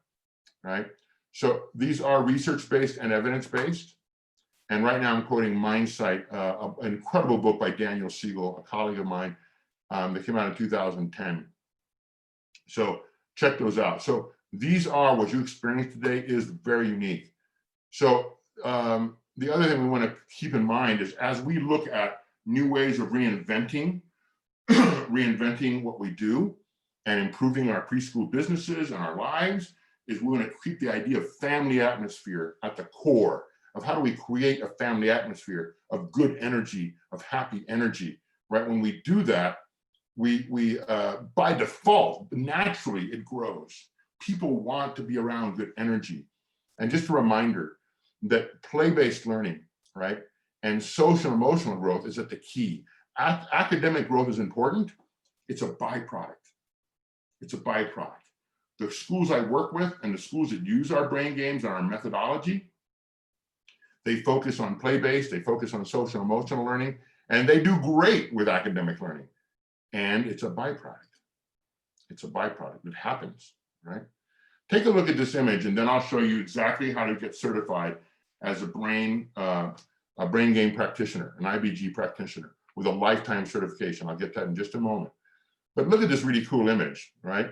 A: right? So these are research-based and evidence-based. And right now I'm quoting Mindsight, an incredible book by Daniel Siegel, a colleague of mine, that came out in 2010. So check those out. So these are what you experienced today is very unique. So the other thing we want to keep in mind is as we look at new ways of reinventing what we do and improving our preschool businesses and our lives, is we want to keep the idea of family atmosphere at the core of how do we create a family atmosphere of good energy, of happy energy, right? When we do that, we by default, naturally it grows. People want to be around good energy. And just a reminder that play-based learning, right? And social emotional growth is at the key. Academic growth is important. It's a byproduct. It's a byproduct. The schools I work with and the schools that use our brain games and our methodology, they focus on play-based, they focus on social emotional learning, And they do great with academic learning. And it's a byproduct. It's a byproduct. It happens, right? Take a look at this image, and then I'll show you exactly how to get certified as a brain game practitioner, an IBG practitioner with a lifetime certification. I'll get that in just a moment. But look at this really cool image, right?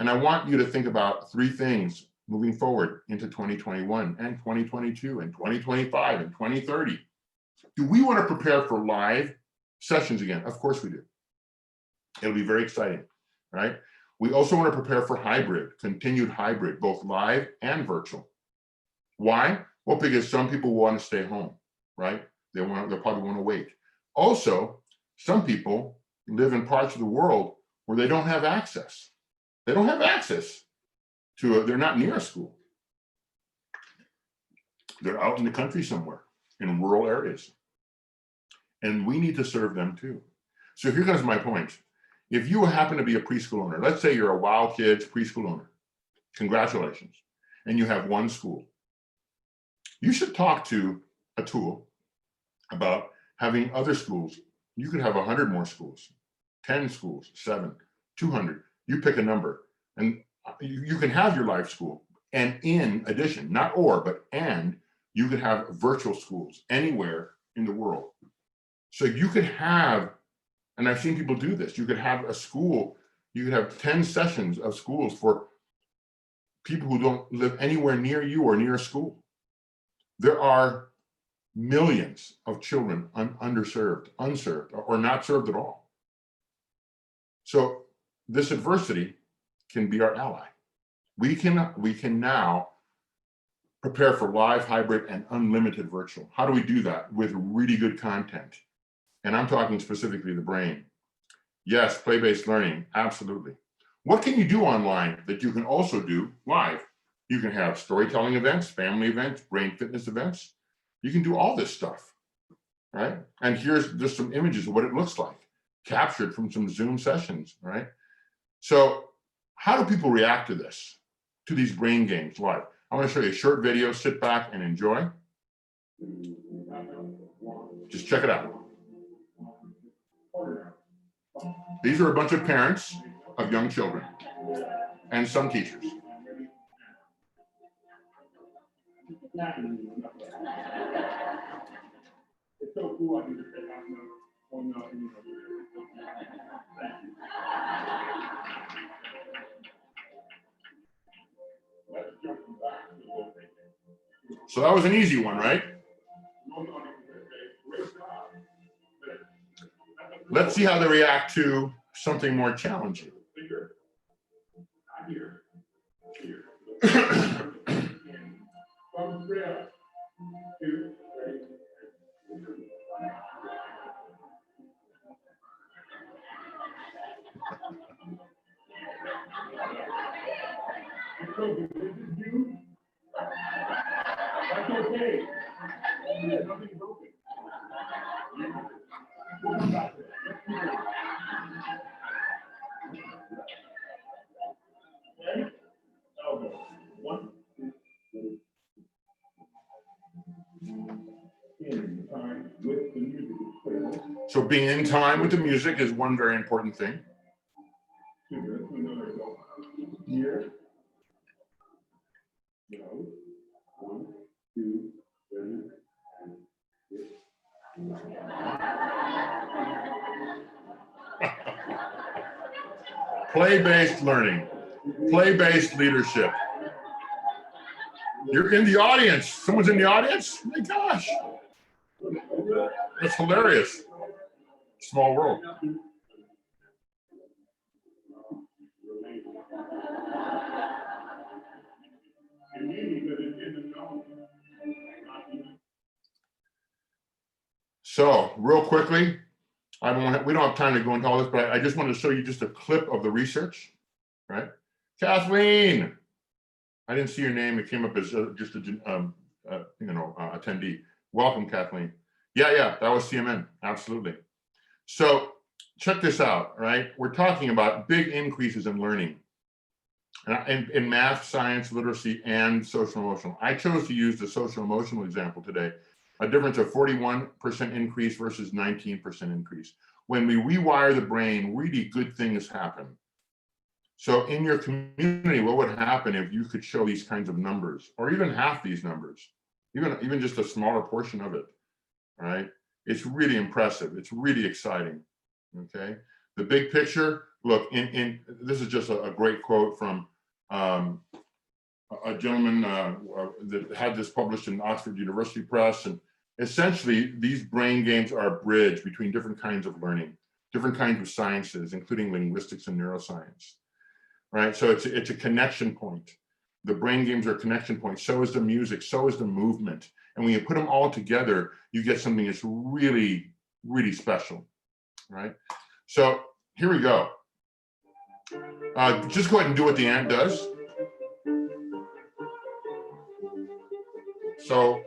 A: And I want you to think about three things moving forward into 2021 and 2022 and 2025 and 2030. Do we want to prepare for live sessions again? Of course we do. It'll be very exciting, right? We also want to prepare for hybrid, continued hybrid, both live and virtual. Why? Well, because some people want to stay home, right? They'll probably want to wait. Also, some people live in parts of the world where they don't have access. They don't have access to they're not near a school. They're out in the country somewhere, in rural areas. And we need to serve them too. So here comes my point. If you happen to be a preschool owner, let's say you're a Wow Kids preschool owner, congratulations, and you have one school. You should talk to a tool about having other schools. You could have 100 more schools, 10 schools, 7, 200. You pick a number, and you can have your live school. And in addition, not or, but and, you could have virtual schools anywhere in the world. So you could have, and I've seen people do this, you could have a school, you could have 10 sessions of schools for people who don't live anywhere near you or near a school. There are millions of children underserved, unserved, or not served at all. So this adversity can be our ally. We can now prepare for live, hybrid, and unlimited virtual. How do we do that? With really good content. And I'm talking specifically the brain. Yes, play-based learning, absolutely. What can you do online that you can also do live? You can have storytelling events, family events, brain fitness events. You can do all this stuff, right? And here's just some images of what it looks like, captured from some Zoom sessions, right? So how do people react to this, to these brain games live? I want to show you a short video, sit back and enjoy. Just check it out. These are a bunch of parents of young children and some teachers. It's so cool. I can just say, so that was an easy one, right? Let's see how they react to something more challenging. That's okay. Nothing broken. Elbow. 1, 2, 3. So being in time with the music is one very important thing. Here. 1, 2, 3. Play-based learning, play-based leadership. You're in the audience. Someone's in the audience? Oh my gosh. That's hilarious. Small world. So real quickly, we don't have time to go into all this, but I just wanted to show you just a clip of the research, right? Kathleen, I didn't see your name. It came up as just a attendee. Welcome, Kathleen. Yeah, that was CMN, absolutely. So check this out, right? We're talking about big increases in learning in math, science, literacy, and social emotional. I chose to use the social emotional example today a difference of 41% increase versus 19% increase. When we rewire the brain, really good things happen. So in your community, what would happen if you could show these kinds of numbers, or even half these numbers, even just a smaller portion of it, right? It's really impressive. It's really exciting, okay? The big picture, look, this is just a great quote from a gentleman that had this published in Oxford University Press. And essentially, these brain games are a bridge between different kinds of learning, different kinds of sciences, including linguistics and neuroscience, right? So it's a connection point. The brain games are a connection point. So is the music, so is the movement. And when you put them all together, you get something that's really, really special, right? So here we go. Just go ahead and do what the ant does. So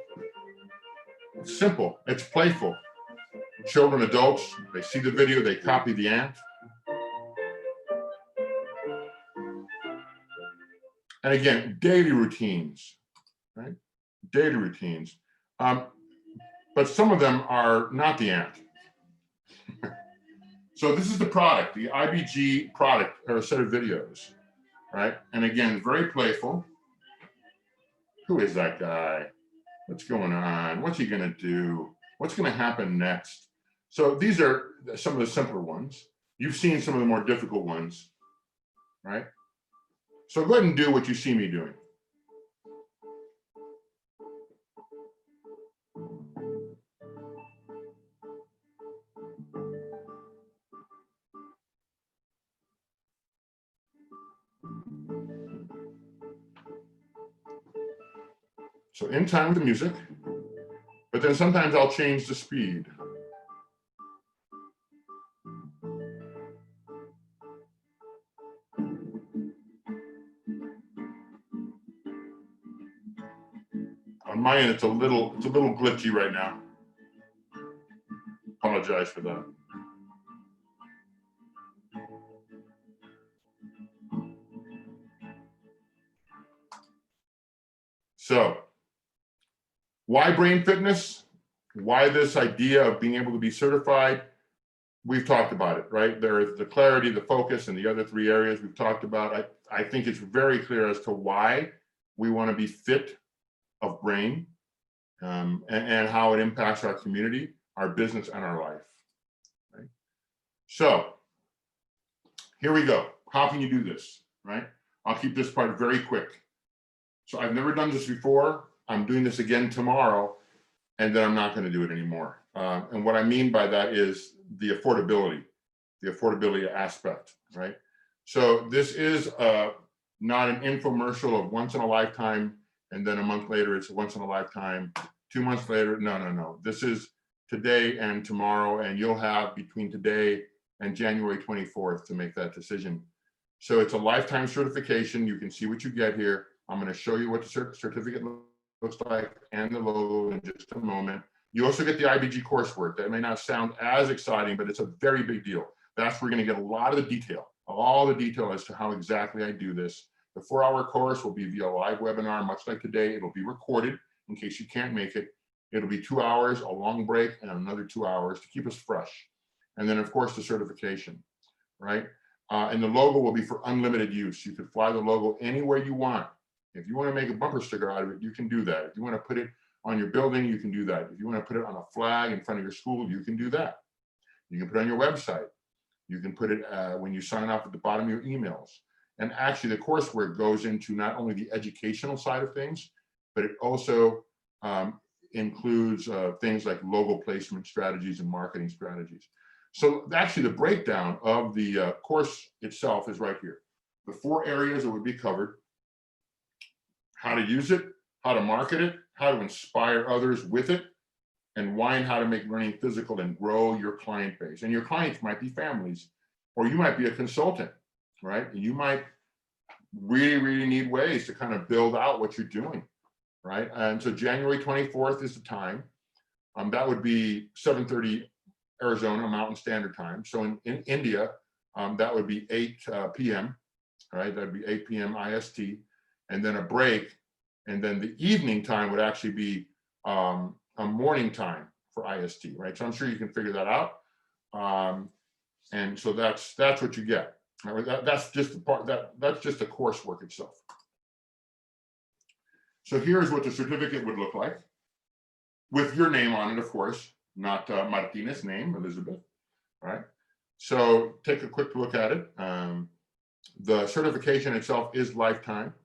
A: it's simple, it's playful. Children, adults, they see the video, they copy the ant. And again, daily routines, right? Daily routines. But some of them are not the ant. So this is the product, the IBG product, or a set of videos, right? And again, very playful. Who is that guy? What's going on? What's he gonna do? What's gonna happen next? So these are some of the simpler ones. You've seen some of the more difficult ones, right? So go ahead and do what you see me doing. So in time with the music, but then sometimes I'll change the speed. On my end, it's a little glitchy right now. Apologize for that. So, why brain fitness? Why this idea of being able to be certified? We've talked about it, right? There is the clarity, the focus, and the other three areas we've talked about. I think it's very clear as to why we want to be fit of brain, and how it impacts our community, our business, and our life. Right? So here we go. How can you do this, right? I'll keep this part very quick. So I've never done this before. I'm doing this again tomorrow, and then I'm not going to do it anymore. And what I mean by that is the affordability aspect, right? So this is not an infomercial of once in a lifetime, and then a month later it's once in a lifetime, 2 months later, no. This is today and tomorrow, and you'll have between today and January 24th to make that decision. So it's a lifetime certification. You can see what you get here. I'm going to show you what the certificate looks like and the logo in just a moment. You also get the IBG coursework. That may not sound as exciting, but it's a very big deal. That's where we're going to get a lot of the detail, all the detail as to how exactly I do this. The 4-hour course will be via live webinar, much like today. It'll be recorded in case you can't make it. It'll be 2 hours, a long break, and another 2 hours to keep us fresh. And then, of course, the certification, right? And the logo will be for unlimited use. You could fly the logo anywhere you want. If you want to make a bumper sticker out of it, you can do that. If you want to put it on your building, you can do that. If you want to put it on a flag in front of your school, you can do that. You can put it on your website. You can put it when you sign up at the bottom of your emails. And actually, the coursework goes into not only the educational side of things, but it also includes things like logo placement strategies and marketing strategies. So actually, the breakdown of the course itself is right here. The 4 areas that would be covered: how to use it, how to market it, how to inspire others with it, and why and how to make learning physical and grow your client base. And your clients might be families, or you might be a consultant, right? You might really need ways to kind of build out what you're doing, right? And so January 24th is the time. That would be 7:30 Arizona Mountain Standard Time. So in India, that would be 8 p.m., right? That'd be 8 p.m. IST, and then a break. And then the evening time would actually be morning time for IST, right? So I'm sure you can figure that out. And so that's what you get. Right? That's just the part that's just the coursework itself. So here's what the certificate would look like, with your name on it, of course, not Martina's name, Elizabeth. Right. So take a quick look at it. The certification itself is lifetime.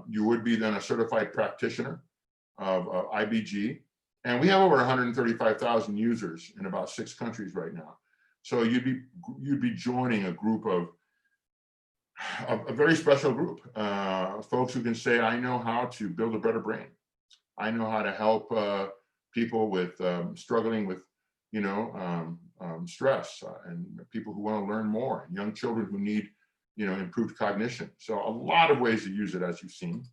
A: You would be then a certified practitioner of IBG. And we have over 135,000 users in about 6 countries right now. So you'd be joining a group of a very special group, folks who can say, I know how to build a better brain. I know how to help people with struggling with, stress, and people who want to learn more, young children who need, improved cognition. So a lot of ways to use it, as you've seen.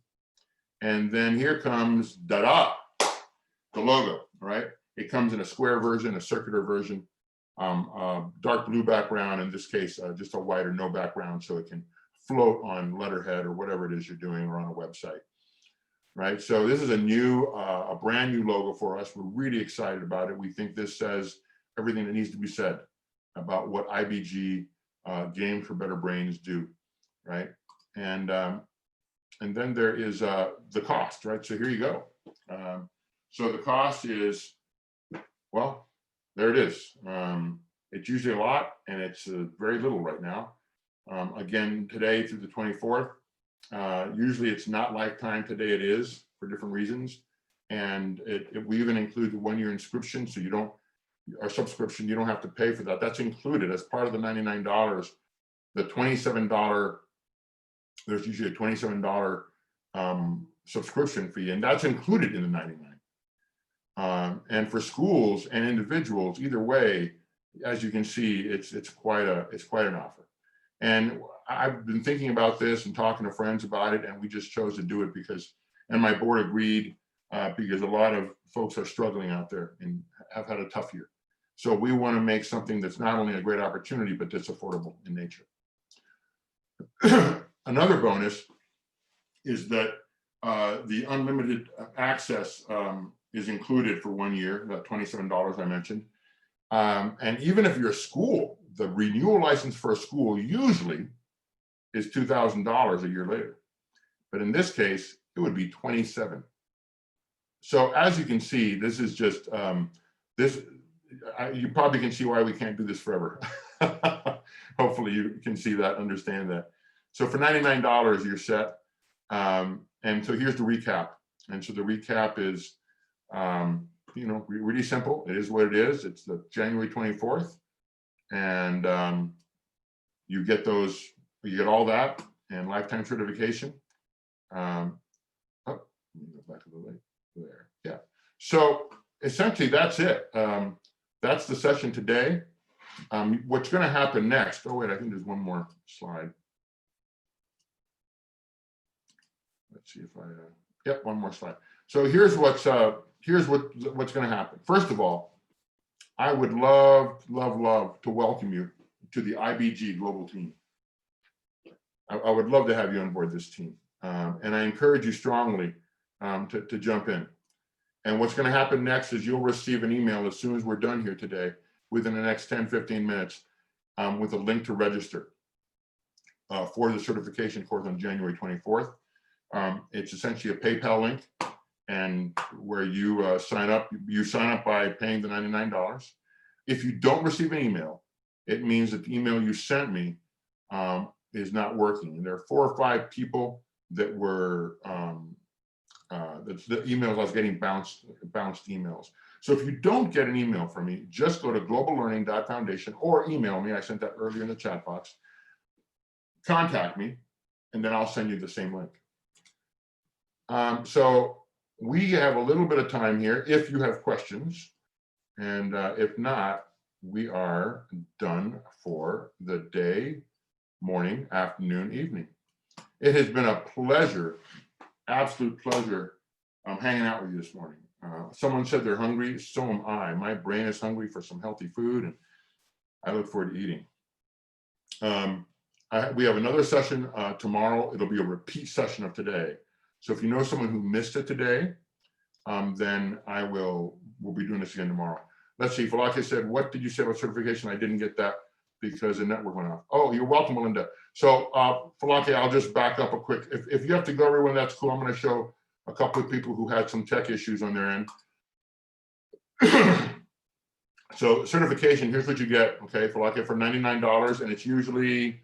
A: And then here comes the logo, right? It comes in a square version, a circular version, dark blue background, in this case, just a white or no background, so it can float on letterhead or whatever it is you're doing, or on a website, right? So this is a brand new logo for us. We're really excited about it. We think this says everything that needs to be said about what IBG, Games for Better Brains, do, right? And then there is the cost, right? So here you go. So the cost is, well, there it is. It's usually a lot, and it's very little right now. Again, today through the 24th. Usually it's not lifetime. Today it is, for different reasons. And we even include the 1-year inscription, so you don't, or subscription, you don't have to pay for that. That's included as part of the $99. The $27, there's usually a $27 subscription fee, and that's included in the $99. And for schools and individuals, either way, as you can see, it's quite an offer. And I've been thinking about this and talking to friends about it, and we just chose to do it because, and my board agreed, because a lot of folks are struggling out there and have had a tough year. So we want to make something that's not only a great opportunity, but that's affordable in nature. Another bonus is that the unlimited access is included for 1 year, that $27 I mentioned. And even if you're a school, the renewal license for a school usually is $2,000 a year later. But in this case, it would be $27,000. So as you can see, this is just, you probably can see why we can't do this forever. Hopefully you can see that, understand that. So for $99, you're set. And so here's the recap. And so the recap is, really simple. It is what it is. It's the January 24th. And you get all that and lifetime certification. Let me go back a little bit there. Yeah. So essentially that's it. That's the session today. What's going to happen next? Oh wait, I think there's one more slide. Let's see if yep, one more slide. So here's what's going to happen. First of all, I would love to welcome you to the IBG global team. I would love to have you on board this team. And I encourage you strongly to jump in. And what's going to happen next is you'll receive an email as soon as we're done here today, within the next 10-15 minutes, with a link to register for the certification course on January 24th. It's essentially a PayPal link, and where you sign up by paying the $99. If you don't receive an email, it means that the email you sent me is not working. And there are 4 or 5 people that were, the emails I was getting bounced emails. So if you don't get an email from me, just go to globallearning.foundation or email me. I sent that earlier in the chat box. Contact me, and then I'll send you the same link. So we have a little bit of time here if you have questions, and if not, we are done for the day, morning, afternoon, evening. It has been a pleasure, absolute pleasure, hanging out with you this morning. Someone said they're hungry, so am I. My brain is hungry for some healthy food, and I look forward to eating. We have another session tomorrow. It'll be a repeat session of today. So if you know someone who missed it today, then we'll be doing this again tomorrow. Let's see, Falake said, what did you say about certification? I didn't get that because the network went off. Oh, you're welcome, Melinda. So Falake, I'll just back up a quick, if you have to go everyone, that's cool. I'm gonna show a couple of people who had some tech issues on their end. So certification, here's what you get, okay, Falake, for $99, and it's usually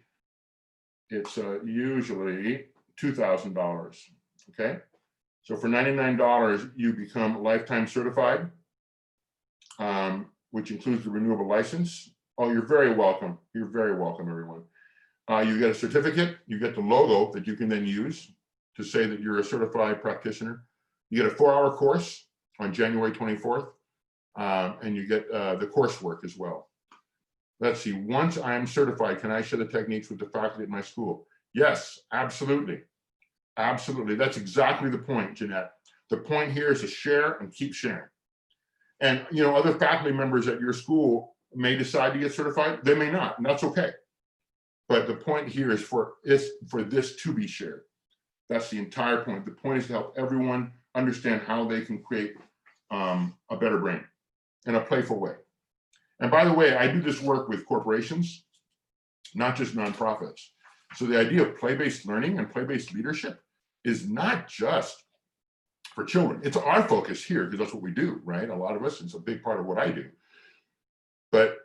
A: $2,000, okay? So for $99, you become lifetime certified, which includes the renewable license. Oh, you're very welcome. You're very welcome, everyone. You get a certificate, you get the logo that you can then use to say that you're a certified practitioner. You get a 4-hour course on January 24th, and you get the coursework as well. Let's see, once I am certified, can I share the techniques with the faculty at my school? Yes, absolutely. Absolutely, that's exactly the point, Jeanette. The point here is to share and keep sharing. And other faculty members at your school may decide to get certified, they may not, and that's okay. But the point here is for this to be shared. That's the entire point. The point is to help everyone understand how they can create a better brain in a playful way. And by the way, I do this work with corporations, not just nonprofits. So the idea of play-based learning and play-based leadership is not just for children. It's our focus here because that's what we do, right? A lot of us, it's a big part of what I do. But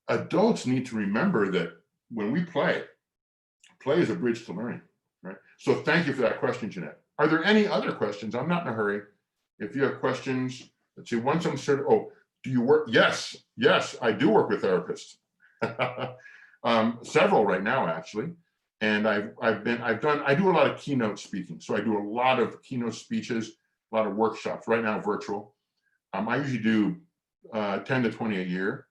A: adults need to remember that when we play is a bridge to learning, right? So thank you for that question, Jeanette. Are there any other questions? I'm not in a hurry. If you have questions, let's see, once I'm certain, oh, do you work? Yes, I do work with therapists. Several right now, actually. And I do a lot of keynote speaking. So I do a lot of keynote speeches, a lot of workshops, right now virtual. I usually do 10 to 20 a year.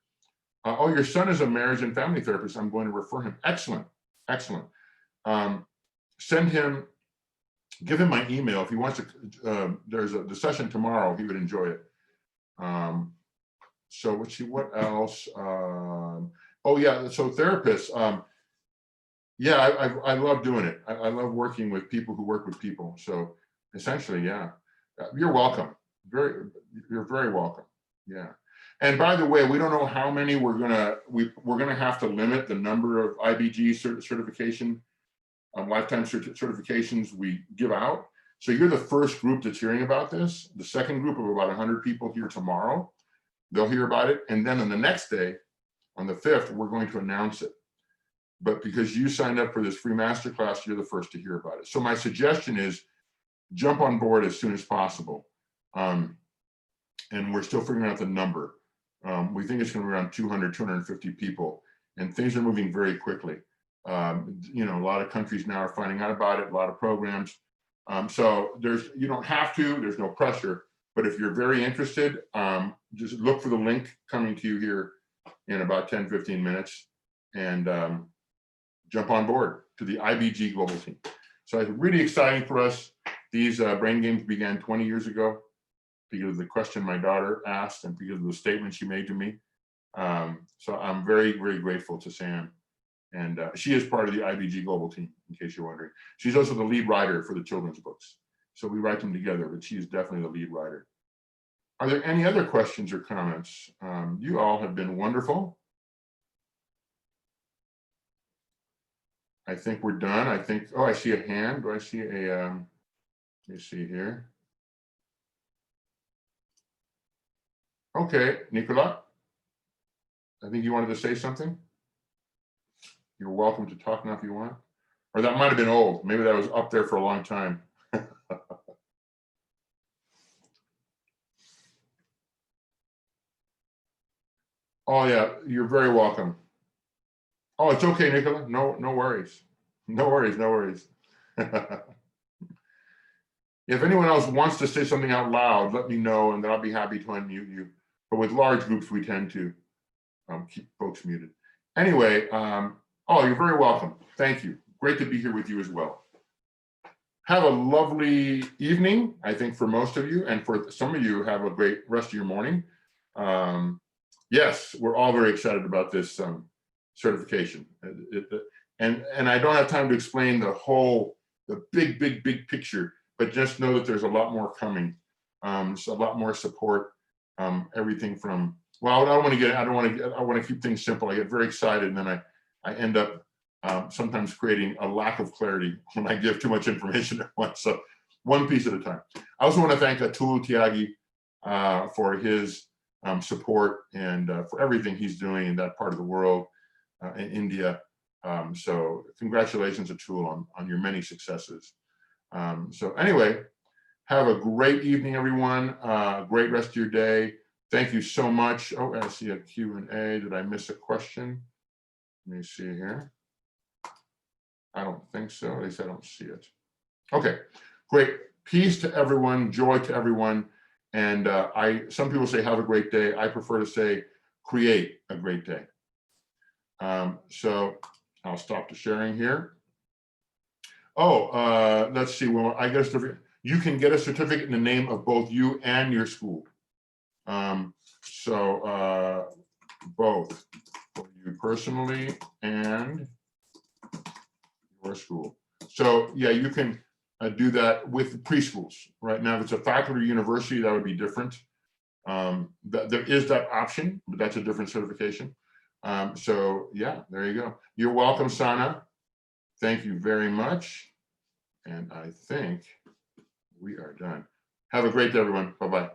A: Oh, your son is a marriage and family therapist. I'm going to refer him. Excellent, excellent. Send him, give him my email if he wants to. There's the session tomorrow. He would enjoy it. So let's see, what else? Oh yeah, so therapists. Yeah, I love doing it. I love working with people who work with people. So essentially, yeah, you're welcome. You're very welcome. Yeah. And by the way, we don't know how many we're gonna have to limit the number of IBG certification, lifetime certifications we give out. So you're the first group that's hearing about this. The second group of about 100 people here tomorrow, they'll hear about it. And then on the next day, on the 5th, we're going to announce it. But because you signed up for this free masterclass, you're the first to hear about it. So my suggestion is jump on board as soon as possible. And we're still figuring out the number. We think it's going to be around 200, 250 people, and things are moving very quickly. A lot of countries now are finding out about it, a lot of programs. So you don't have to, there's no pressure, but if you're very interested, just look for the link coming to you here in about 10, 15 minutes and jump on board to the IBG Global Team. So it's really exciting for us. These brain games began 20 years ago because of the question my daughter asked and because of the statement she made to me. So I'm very, very grateful to Sam. And she is part of the IBG Global Team, in case you're wondering. She's also the lead writer for the children's books. So we write them together, but she is definitely the lead writer. Are there any other questions or comments? You all have been wonderful. I think we're done. I think, oh, I see a hand. Do I see a, let me see here. Okay, Nicola, I think you wanted to say something. You're welcome to talk now if you want. Or that might have been old. Maybe that was up there for a long time. Oh yeah, you're very welcome. Oh, it's okay, Nicola. No worries. No worries, no worries. If anyone else wants to say something out loud, let me know and then I'll be happy to unmute you. But with large groups, we tend to keep folks muted. Anyway, oh, you're very welcome. Thank you. Great to be here with you as well. Have a lovely evening, I think, for most of you. And for some of you, have a great rest of your morning. Yes, we're all very excited about this certification. And I don't have time to explain the big picture, but just know that there's a lot more coming. So a lot more support. Everything from, well, I want to keep things simple. I get very excited, and then I end up sometimes creating a lack of clarity when I give too much information at once. So one piece at a time. I also want to thank Atul Tyagi for his support and for everything he's doing in that part of the world, in India. So congratulations, Atul, on your many successes. So anyway, have a great evening, everyone. Great rest of your day. Thank you so much. Oh, I see a Q&A. Did I miss a question? Let me see here. I don't think so. At least I don't see it. Okay, great. Peace to everyone, joy to everyone. And some people say have a great day. I prefer to say create a great day. So I'll stop the sharing here. Oh, let's see. Well, I guess you can get a certificate in the name of both you and your school. Both for you personally and your school. So yeah, you can do that with preschools. Right now, if it's a faculty or university, that would be different. There is that option, but that's a different certification. So yeah, there you go. You're welcome, Sana. Thank you very much. And I think we are done. Have a great day, everyone. Bye-bye.